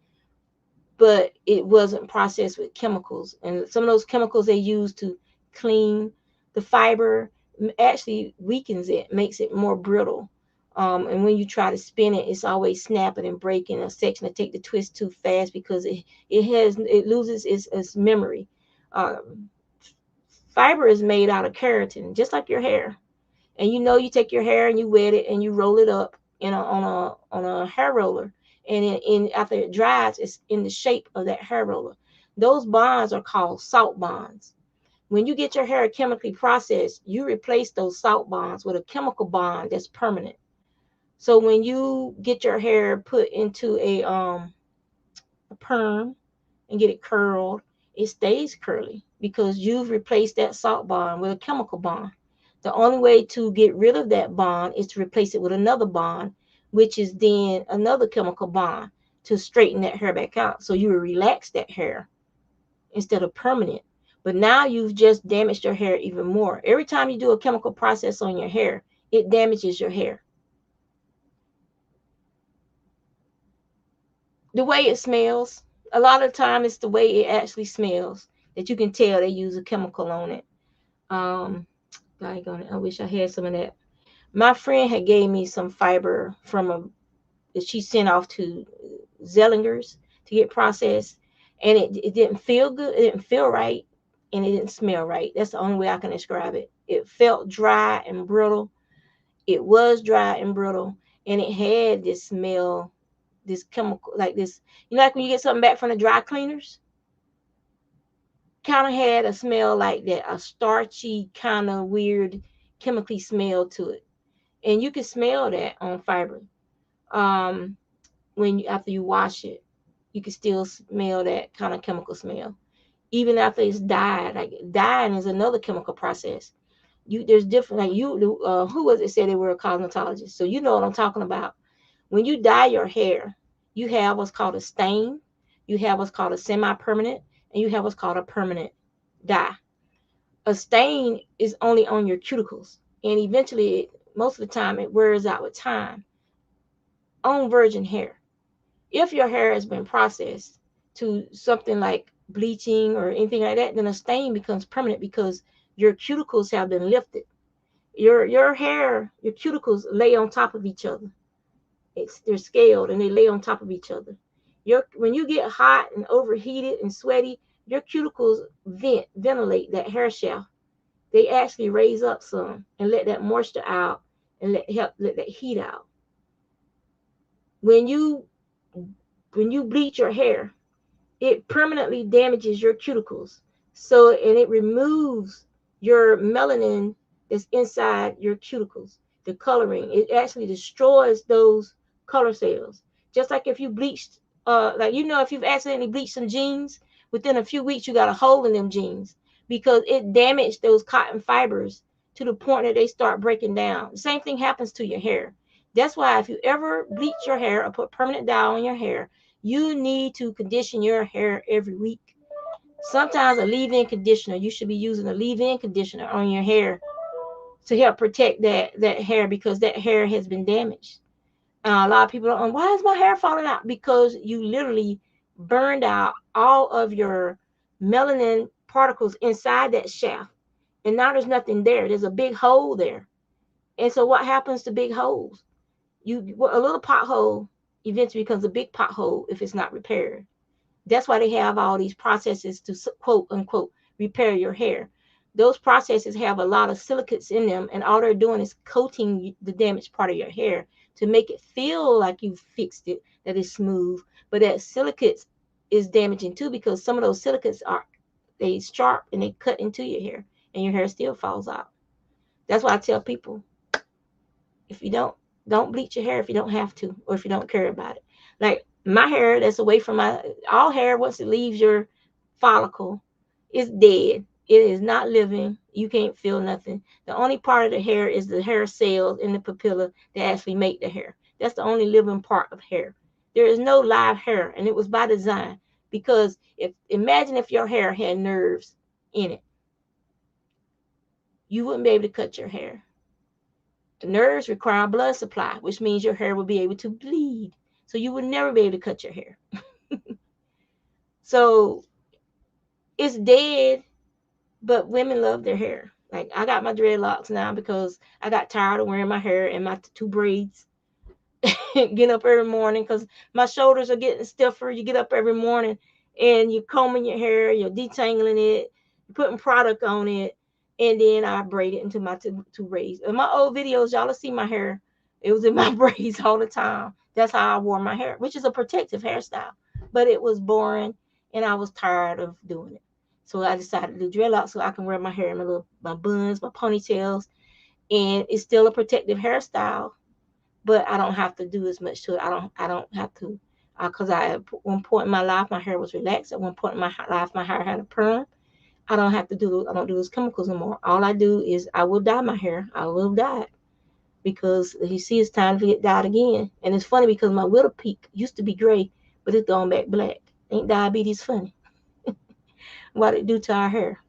but it wasn't processed with chemicals. And some of those chemicals they use to clean the fiber actually weakens it, makes it more brittle. And when you try to spin it, it's always snapping and breaking a section to take the twist too fast, because it loses its memory. Um, Fiber is made out of keratin, just like your hair. And you take your hair and you wet it and you roll it up on a hair roller, and after it dries, it's in the shape of that hair roller. Those bonds are called salt bonds. When you get your hair chemically processed, you replace those salt bonds with a chemical bond that's permanent. So when you get your hair put into a perm and get it curled, it stays curly because you've replaced that salt bond with a chemical bond. The only way to get rid of that bond is to replace it with another bond, which is then another chemical bond to straighten that hair back out. So you will relax that hair instead of permanent. But now you've just damaged your hair even more. Every time you do a chemical process on your hair, it damages your hair. The way it smells, a lot of the time it's the way it actually smells that you can tell they use a chemical on it. Um, I wish I had some of that. My friend had gave me some fiber that she sent off to Zellinger's to get processed, and it didn't feel good. It didn't feel right, and it didn't smell right. That's the only way I can describe it. It felt dry and brittle. It was dry and brittle, and it had this smell, this chemical, like this. Like when you get something back from the dry cleaners, kind of had a smell like that, a starchy kind of weird chemically smell to it, and you can smell that on fiber. Um, after you wash it, you can still smell that kind of chemical smell, even after it's dyed. Like dyeing is another chemical process. There's different. Like who was it said they were a cosmetologist? So you know what I'm talking about. When you dye your hair, you have what's called a stain, you have what's called a semi-permanent, and you have what's called a permanent dye. A stain is only on your cuticles, and eventually, most of the time, it wears out with time on virgin hair. If your hair has been processed to something like bleaching or anything like that, then a stain becomes permanent because your cuticles have been lifted. Your hair, your cuticles lay on top of each other. They're scaled and they lay on top of each other. When you get hot and overheated and sweaty, your cuticles ventilate that hair shaft. They actually raise up some and let that moisture out and let that heat out. When you bleach your hair, it permanently damages your cuticles. And it removes your melanin that's inside your cuticles, the coloring. It actually destroys those color cells. Just like if you bleached, if you've accidentally bleached some jeans, within a few weeks you got a hole in them jeans because it damaged those cotton fibers to the point that they start breaking down. The same thing happens to your hair. That's why if you ever bleach your hair or put permanent dye on your hair, you need to condition your hair every week. Sometimes a leave-in conditioner, you should be using a leave-in conditioner on your hair to help protect that hair because that hair has been damaged. A lot of people are, why is my hair falling out? Because you literally burned out all of your melanin particles inside that shaft. And now there's nothing there. There's a big hole there. And so what happens to big holes? A little pothole eventually becomes a big pothole if it's not repaired. That's why they have all these processes to quote unquote repair your hair. Those processes have a lot of silicates in them, and all they're doing is coating the damaged part of your hair to make it feel like you've fixed it, that it's smooth. But that silicates is damaging too, because some of those silicates they sharp and they cut into your hair, and your hair still falls out. That's why I tell people, if you don't bleach your hair if you don't have to, or if you don't care about it. Like my hair that's away from all hair, once it leaves your follicle, is dead. It is not living. You can't feel nothing. The only part of the hair is the hair cells in the papilla that actually make the hair. That's the only living part of hair. There is no live hair, and it was by design, because if imagine if your hair had nerves in it, you wouldn't be able to cut your hair. The nerves require blood supply, which means your hair will be able to bleed. So you would never be able to cut your hair. So it's dead, but women love their hair. Like I got my dreadlocks now because I got tired of wearing my hair in my two braids. Getting up every morning because my shoulders are getting stiffer. You get up every morning and you're combing your hair, you're detangling it, you're putting product on it, and then I braid it into my two braids. In my old videos, y'all will see my hair. It was in my braids all the time. That's how I wore my hair, which is a protective hairstyle. But it was boring, and I was tired of doing it. So I decided to do dreadlocks so I can wear my hair in my buns, my ponytails, and it's still a protective hairstyle, but I don't have to do as much to it. I don't have to, because at one point in my life my hair was relaxed. At one point in my life my hair had a perm. I don't do those chemicals anymore. All I do is I will dye my hair. I will dye it because you see it's time to get dyed again. And it's funny because my widow peak used to be gray, but it's gone back black. Ain't diabetes funny? What it do to our hair?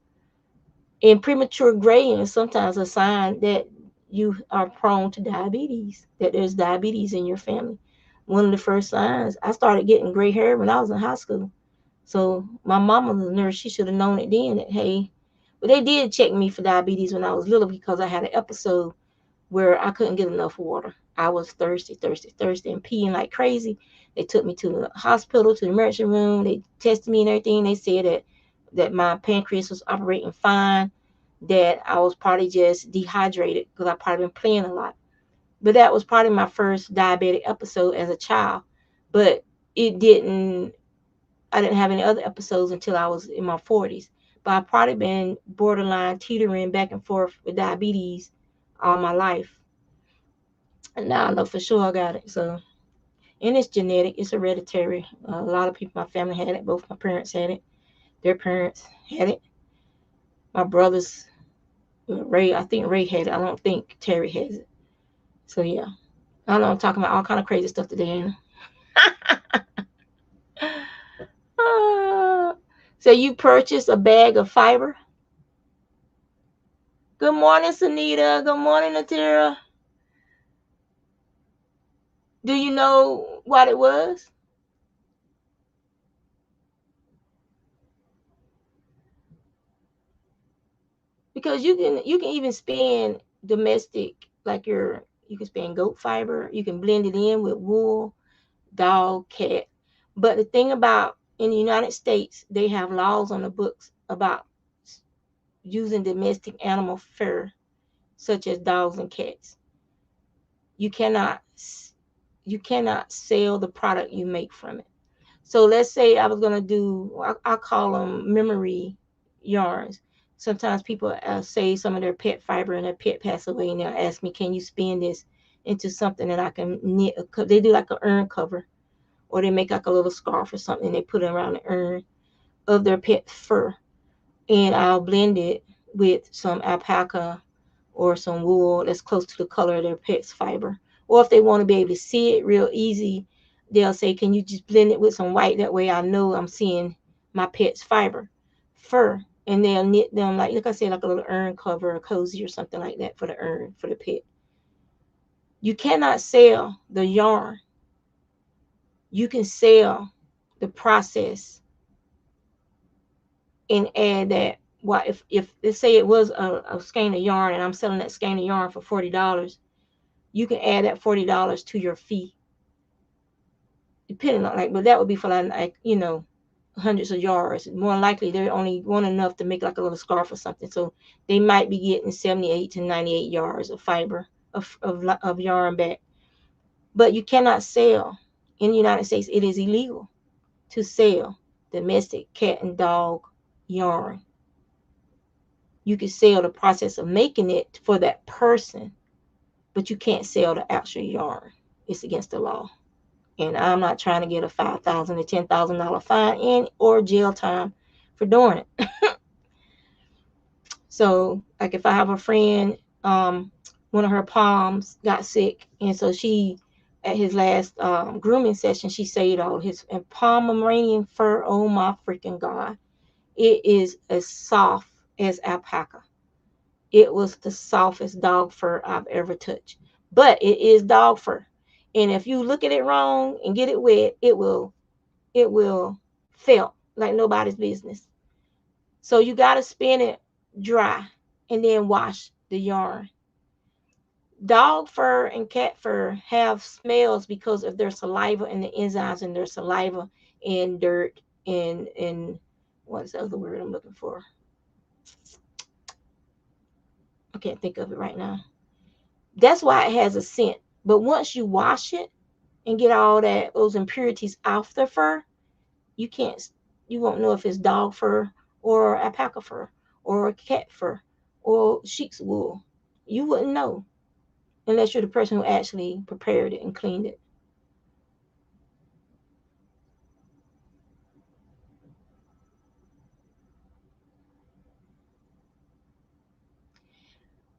And premature graying is sometimes a sign that you are prone to diabetes, that there's diabetes in your family. One of the first signs, I started getting gray hair when I was in high school. So my mama was a nurse. She should have known it then that, hey, but they did check me for diabetes when I was little because I had an episode where I couldn't get enough water. I was thirsty, and peeing like crazy. They took me to the hospital, to the emergency room. They tested me and everything. They said that my pancreas was operating fine, that I was probably just dehydrated because I probably been playing a lot. But that was probably my first diabetic episode as a child. But I didn't have any other episodes until I was in my 40s. But I've probably been borderline teetering back and forth with diabetes all my life. And now I know for sure I got it. So, and it's genetic, it's hereditary. A lot of people in my family had it. Both my parents had it. Their parents had it. My brothers, Ray, I think Ray had it. I don't think Terry has it. So yeah, I know I'm talking about all kind of crazy stuff today. So you purchased a bag of fiber. Good morning, Sunita. Good morning, Natira. Do you know what it was? Because you can even spend domestic, like you can spend goat fiber. You can blend it in with wool, dog, cat. But the thing about in the United States, they have laws on the books about using domestic animal fur, such as dogs and cats. You cannot sell the product you make from it. So let's say I was gonna do, I call them memory yarns. Sometimes people say some of their pet fiber and their pet pass away, and they'll ask me, "Can you spin this into something that I can knit?" They do like an urn cover, or they make like a little scarf or something. And they put it around the urn of their pet fur, and I'll blend it with some alpaca or some wool that's close to the color of their pet's fiber. Or if they want to be able to see it real easy, they'll say, "Can you just blend it with some white? That way I know I'm seeing my pet's fur." And they'll knit them like I said, like a little urn cover or cozy or something like that for the urn for the pet. You cannot sell the yarn. You can sell the process and add that. What if let's say it was a skein of yarn and I'm selling that skein of yarn for $40, you can add that $40 to your fee, depending on but that would be for like hundreds of yards. More likely they only want enough to make like a little scarf or something, so they might be getting 78 to 98 yards of fiber of yarn back. But you cannot sell in the United States. It is illegal to sell domestic cat and dog yarn. You can sell the process of making it for that person, but you can't sell the actual yarn. It's against the law. And I'm not trying to get a $5,000 to $10,000 fine in or jail time for doing it. So, like if I have a friend, one of her palms got sick, and so she, at his last grooming session, she saved all his and Pomeranian fur. Oh my freaking god! It is as soft as alpaca. It was the softest dog fur I've ever touched. But it is dog fur, and if you look at it wrong and get it wet, it will felt like nobody's business. So you got to spin it dry and then wash the yarn. Dog fur and cat fur have smells because of their saliva and the enzymes in their saliva and dirt and what's the other word I'm looking for? I can't think of it right now. That's why it has a scent. But once you wash it and get all that those impurities off the fur, you can't you won't know if it's dog fur or alpaca fur or cat fur or sheep's wool. You wouldn't know unless you're the person who actually prepared it and cleaned it.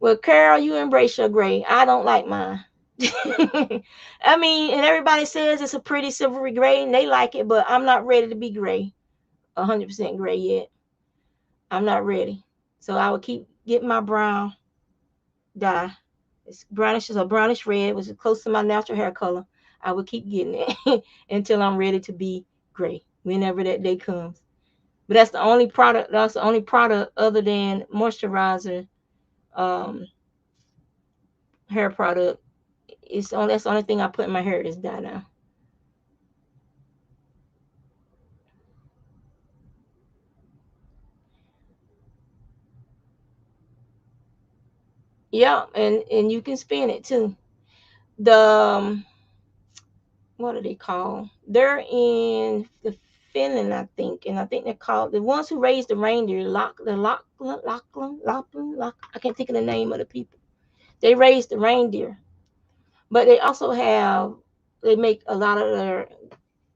Well, Carol, you embrace your gray. I don't like mine. I mean, and everybody says it's a pretty silvery gray and they like it, but I'm not ready to be gray, 100% gray yet. I'm not ready. So I will keep getting my brown dye. It's brownish, it's a brownish red, which is close to my natural hair color. I will keep getting it until I'm ready to be gray, whenever that day comes. But that's the only product. That's the only product other than moisturizer, um, hair product. That's the only thing I put in my hair is dye now. Yeah, and you can spin it too. The what are they called? They're in the Finland, I think, and I think they're called the ones who raised the reindeer. I can't think of the name of the people. They raised the reindeer, but they also have they make a lot of their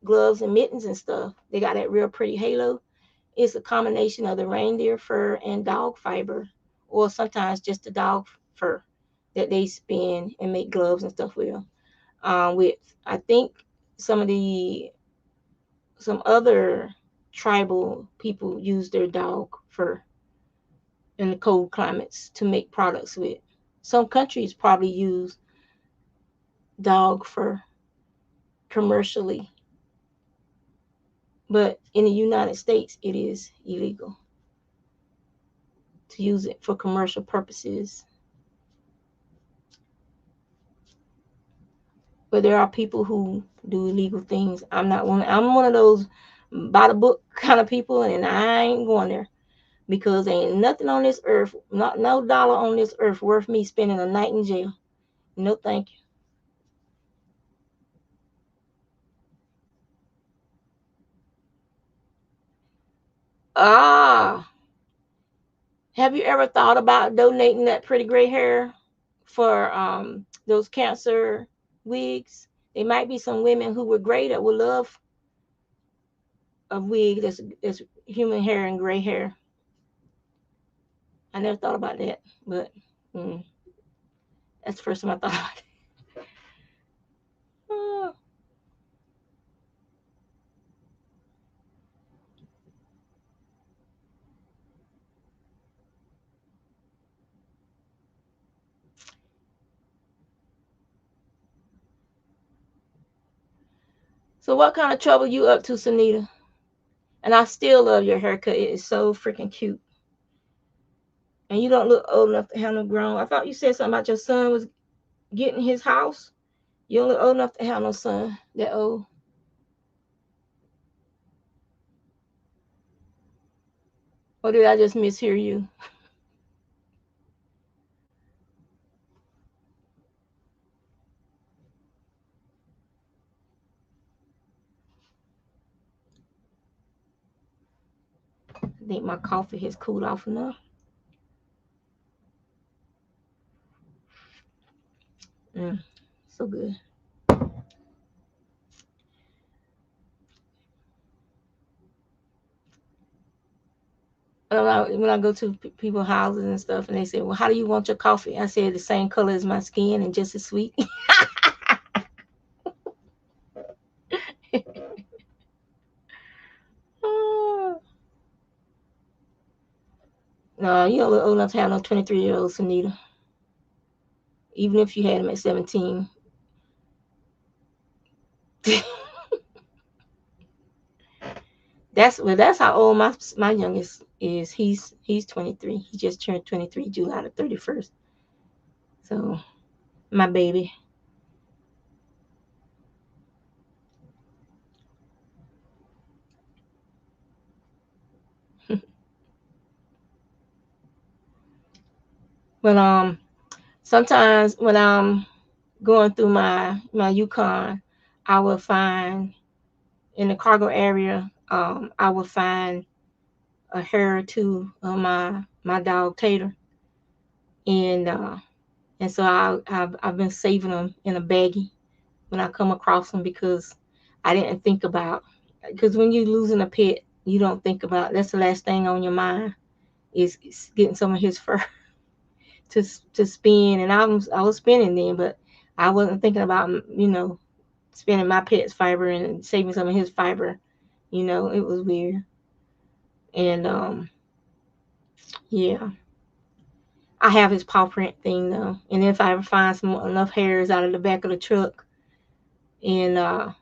gloves and mittens and stuff. They got that real pretty halo. It's a combination of the reindeer fur and dog fiber, or sometimes just the dog fur that they spin and make gloves and stuff with. With I think some of the some other tribal people use their dog fur in the cold climates to make products with. Some countries probably use dog fur commercially, but in the United States, it is illegal to use it for commercial purposes. But there are people who do illegal things. I'm not one. I'm one of those by the book kind of people, and I ain't going there because ain't nothing on this earth, not no dollar on this earth worth me spending a night in jail. No, thank you. Ah, have you ever thought about donating that pretty gray hair for those cancer wigs? There might be some women who were gray that would love a wig that's human hair and gray hair. I never thought about that, but mm, that's the first time I thought about it. Oh. So what kind of trouble you up to, Sunita? And I still love your haircut. It is so freaking cute. And you don't look old enough to have no grown. I thought you said something about your son was getting his house. You don't look old enough to have no son that old. Or did I just mishear you? I think my coffee has cooled off enough. So good. When I go to people's houses and stuff, and they say, "Well, how do you want your coffee?" I said, "The same color as my skin and just as sweet." No, you don't look old enough to have no 23-year-old, Sunita. Even if you had him at 17. That's how old my youngest is. He's 23. He just turned 23 July the 31st. So my baby. But sometimes when I'm going through my Yukon, I will find in the cargo area, I will find a hair or two of my dog Tater, and so I've been saving them in a baggie when I come across them, because I didn't think about, because when you're losing a pet, you don't think about, that's the last thing on your mind is getting some of his fur to spin, and I was spinning then, but I wasn't thinking about spinning my pet's fiber and saving some of his fiber. It was weird. And yeah, I have his paw print thing though, and if I ever find some enough hairs out of the back of the truck, and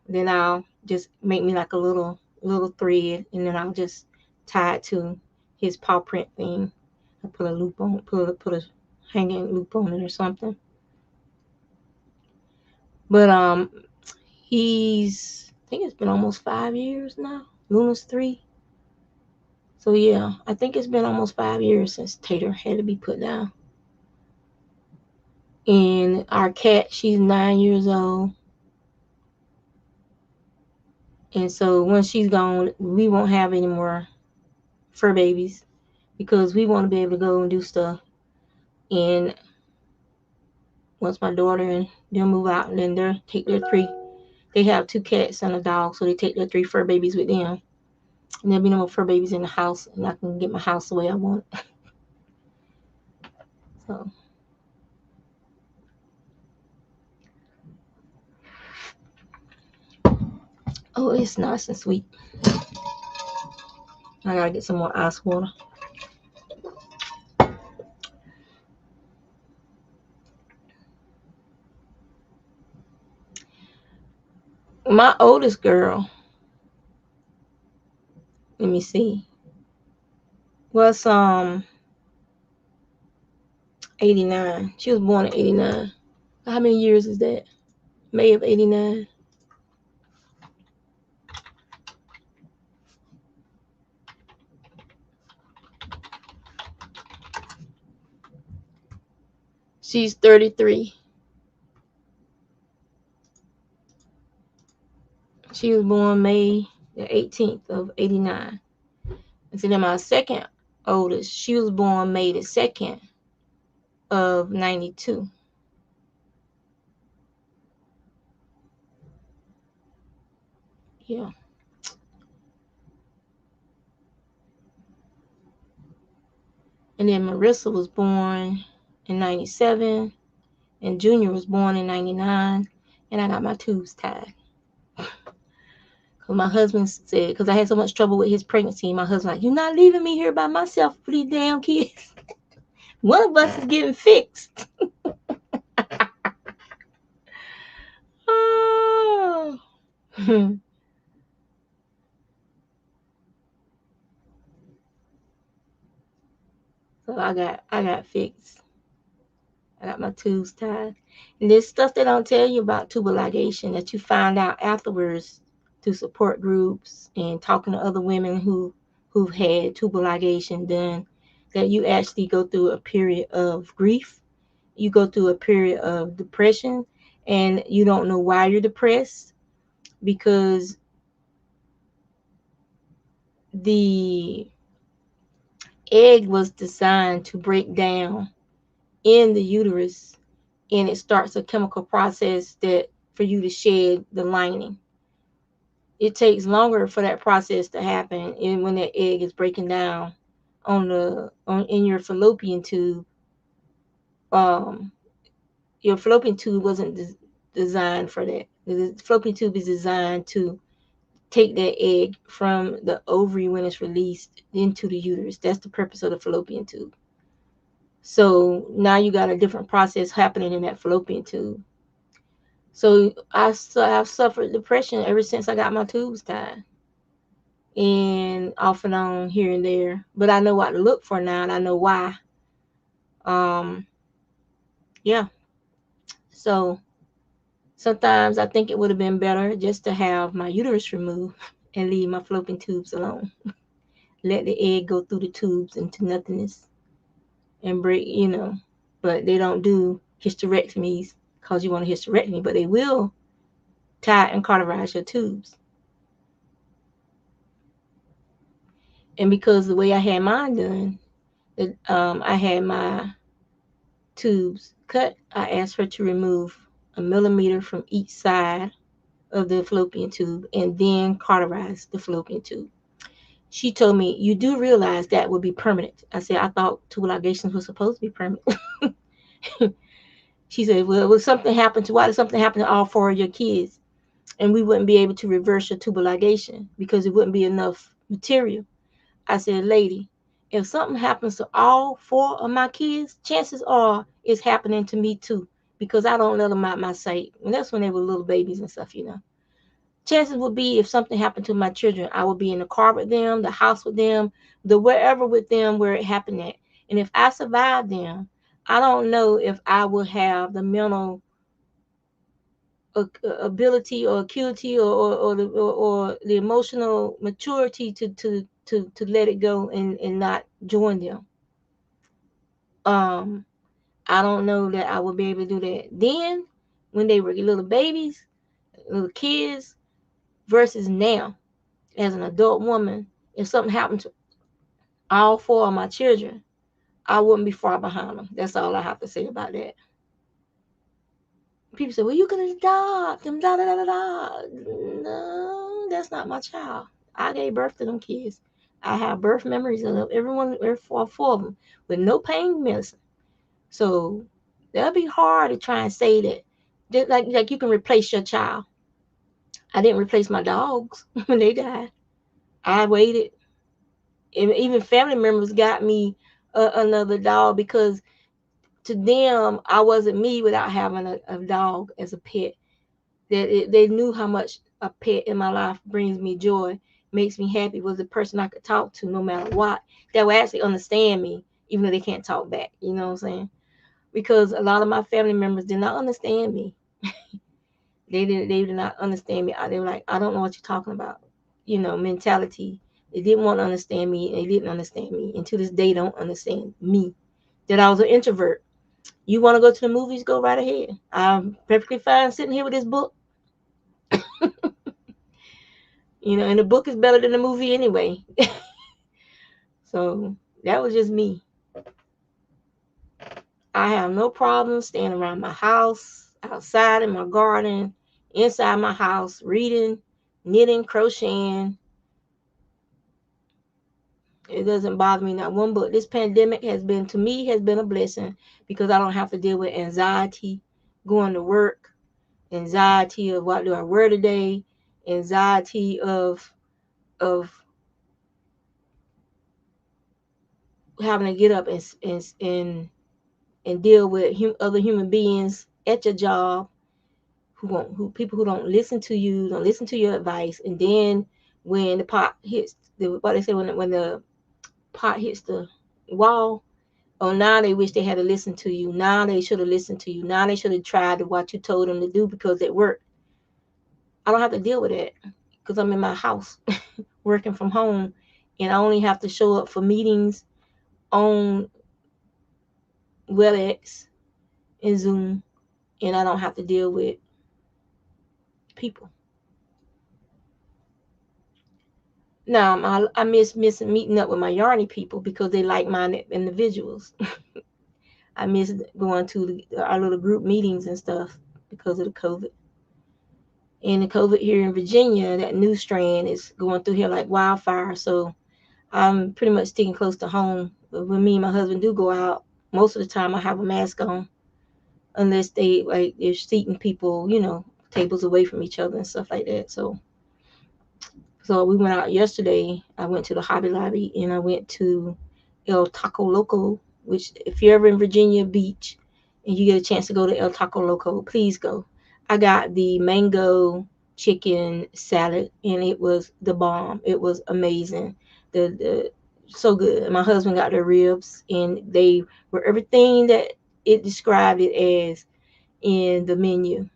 then I'll just make me like a little thread, and then I'll just tie it to his paw print thing. I put a loop on, put a hanging loop on it or something. But I think it's been almost 5 years now. Luna's 3. So yeah, I think it's been almost 5 years since Tater had to be put down. And our cat, she's 9 years old. And so when she's gone, we won't have any more fur babies, because we want to be able to go and do stuff. And once my daughter and them move out, and then they take their 3, they have 2 cats and a dog, so they take their 3 fur babies with them. And there'll be no more fur babies in the house, and I can get my house the way I want. So, oh, it's nice and sweet. I gotta get some more ice water. My oldest girl, let me see, was 89. She was born in 89. How many years is that? May of 89. She's 33. She was born May the 18th of 89. And so then my second oldest, she was born May the 2nd of 92. Yeah. And then Marissa was born in 97. And Junior was born in 99. And I got my tubes tied. Because my husband said, because I had so much trouble with his pregnancy, my husband like, "You're not leaving me here by myself for these damn kids. One of us is getting fixed." Oh. So I got fixed. I got my tubes tied. And there's stuff they don't tell you about tubal ligation that you find out afterwards through support groups and talking to other women who've had tubal ligation done, that you actually go through a period of grief. You go through a period of depression, and you don't know why you're depressed, because the egg was designed to break down in the uterus, and it starts a chemical process that for you to shed the lining. It takes longer for that process to happen, and when that egg is breaking down in your fallopian tube, um, your fallopian tube wasn't designed for that. The fallopian tube is designed to take that egg from the ovary when it's released into the uterus. That's the purpose of the fallopian tube. So now you got a different process happening in that fallopian tube. So I've suffered depression ever since I got my tubes tied, and off and on here and there. But I know what to look for now, and I know why. Um, yeah. So sometimes I think it would have been better just to have my uterus removed and leave my fallopian tubes alone. Let the egg go through the tubes into nothingness and break, But they don't do hysterectomies because you want a hysterectomy, but they will tie and cauterize your tubes. And because the way I had mine done, I had my tubes cut, I asked her to remove a millimeter from each side of the fallopian tube and then cauterize the fallopian tube. She told me, "You do realize that would be permanent." I said, "I thought tube ligations were supposed to be permanent." She said, "Well, why did something happen to all four of your kids? And we wouldn't be able to reverse your tubal ligation because it wouldn't be enough material." I said, "Lady, if something happens to all four of my kids, chances are it's happening to me too, because I don't let them out my sight." And that's when they were little babies and stuff. Chances would be if something happened to my children, I would be in the car with them, the house with them, the wherever with them where it happened at. And if I survived them, I don't know if I would have the mental ability or acuity or the emotional maturity to let it go and not join them. Um, I don't know that I would be able to do that then when they were little babies, little kids, versus now as an adult woman. If something happened to all four of my children, I wouldn't be far behind them. That's all I have to say about that. People say, "Well, you can adopt them, da da da da da." No, that's not my child. I gave birth to them kids. I have birth memories of every four of them, with no pain medicine. So that'll be hard to try and say that like you can replace your child. I didn't replace my dogs when they died. I waited. Even family members got me another dog because to them I wasn't me without having a dog as a pet. They knew how much a pet in my life brings me joy, makes me happy, was a person I could talk to no matter what, that would actually understand me, even though they can't talk back. You know what I'm saying? Because a lot of my family members did not understand me. They did not understand me. They were like, "I don't know what you're talking about." Mentality. They didn't want to understand me. They didn't understand me. And to this day, don't understand me. That I was an introvert. You want to go to the movies? Go right ahead. I'm perfectly fine sitting here with this book. And the book is better than the movie anyway. So that was just me. I have no problem staying around my house, outside in my garden, inside my house, reading, knitting, crocheting. It doesn't bother me not one bit. This pandemic has been a blessing because I don't have to deal with anxiety going to work, anxiety of what do I wear today, anxiety of having to get up and deal with other human beings at your job who people who don't listen to you, don't listen to your advice, and then when the pot hits what they say when the pot hits the wall. Oh, now they wish they had to listen to you. Now they should have listened to you. Now they should have tried what you told them to do because it worked. I don't have to deal with that because I'm in my house working from home, and I only have to show up for meetings on WebEx and Zoom, and I don't have to deal with people. Now, I miss meeting up with my Yarny people because they like-minded individuals. I miss going to our little group meetings and stuff because of the COVID. And the COVID here in Virginia, that new strand is going through here like wildfire. So I'm pretty much sticking close to home. But when me and my husband do go out, most of the time I have a mask on, unless they're seating people, tables away from each other and stuff like that. So we went out yesterday. I went to the Hobby Lobby and I went to El Taco Loco, which if you're ever in Virginia Beach and you get a chance to go to El Taco Loco, please go. I got the mango chicken salad and it was the bomb. It was amazing. The so good. My husband got the ribs and they were everything that it described it as in the menu.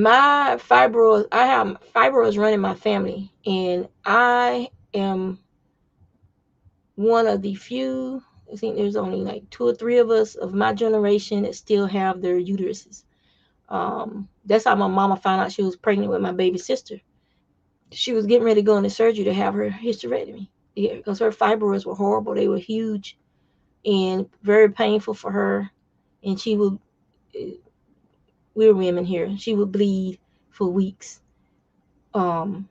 I have fibroids running my family, and I am one of the few. I think there's only like two or three of us of my generation that still have their uteruses. That's how my mama found out she was pregnant with my baby sister. She was getting ready to go into surgery to have her hysterectomy. Yeah, because her fibroids were horrible. They were huge and very painful for her. And she would, we're women here, she would bleed for weeks um,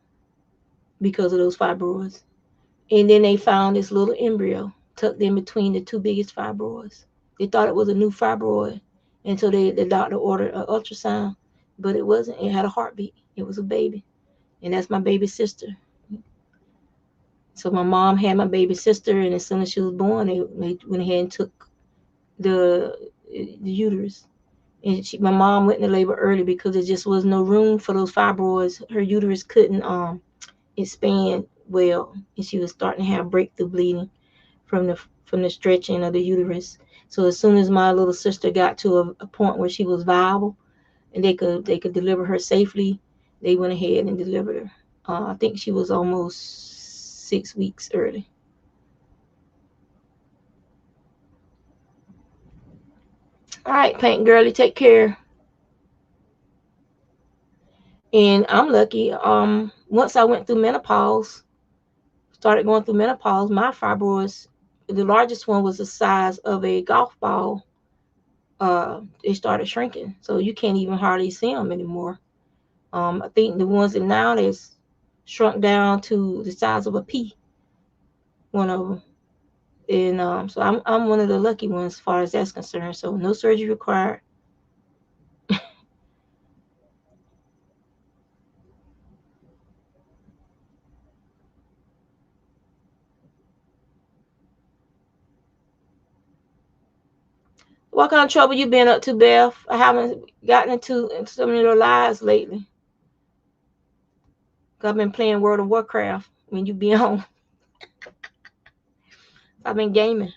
because of those fibroids. And then they found this little embryo tucked in between the two biggest fibroids. They thought it was a new fibroid until the doctor ordered an ultrasound, but it wasn't. It had a heartbeat. It was a baby, and that's my baby sister. So my mom had my baby sister, and as soon as she was born, they went ahead and took the uterus. And my mom went into labor early because there just was no room for those fibroids. Her uterus couldn't expand well, and she was starting to have breakthrough bleeding from the stretching of the uterus. So as soon as my little sister got to a point where she was viable and they could deliver her safely, they went ahead and delivered her. I think she was almost 6 weeks early. All right, Paint Girlie, take care. And I'm lucky. Once I went through menopause, started going through menopause, my fibroids, the largest one was the size of a golf ball. They started shrinking, so you can't even hardly see them anymore. I think the ones that now is shrunk down to the size of a pea, one of them. And so I'm one of the lucky ones as far as that's concerned. So no surgery required. What kind of trouble you been up to, Beth? I haven't gotten into some of your lives lately. I've been playing World of Warcraft when you be home. I've been gaming.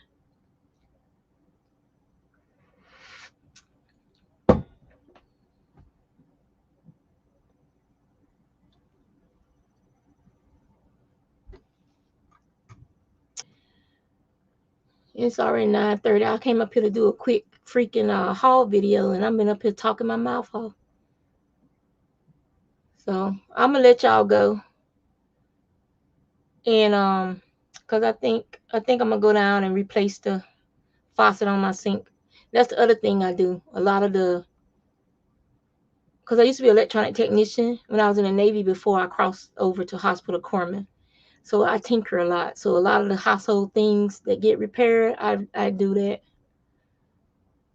It's already 9:30. I came up here to do a quick freaking haul video, and I've been up here talking my mouth off. So I'm gonna let y'all go, and cause I think I'm gonna go down and replace the faucet on my sink. That's the other thing I do. A lot of cause I used to be an electronic technician when I was in the Navy before I crossed over to hospital corpsman. So I tinker a lot. So a lot of the household things that get repaired, I do that.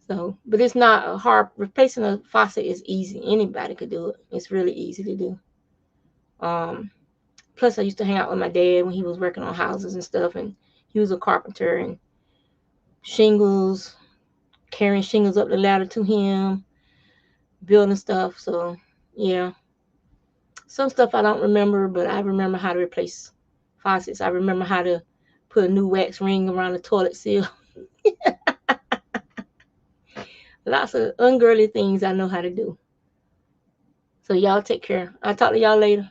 So, but it's not a hard. Replacing a faucet is easy. Anybody could do it. It's really easy to do. Um, Plus, I used to hang out with my dad when he was working on houses and stuff, and he was a carpenter and shingles, carrying shingles up the ladder to him, building stuff. So, yeah, some stuff I don't remember, but I remember how to replace faucets. I remember how to put a new wax ring around the toilet seal. Lots of ungirly things I know how to do. So y'all take care. I'll talk to y'all later.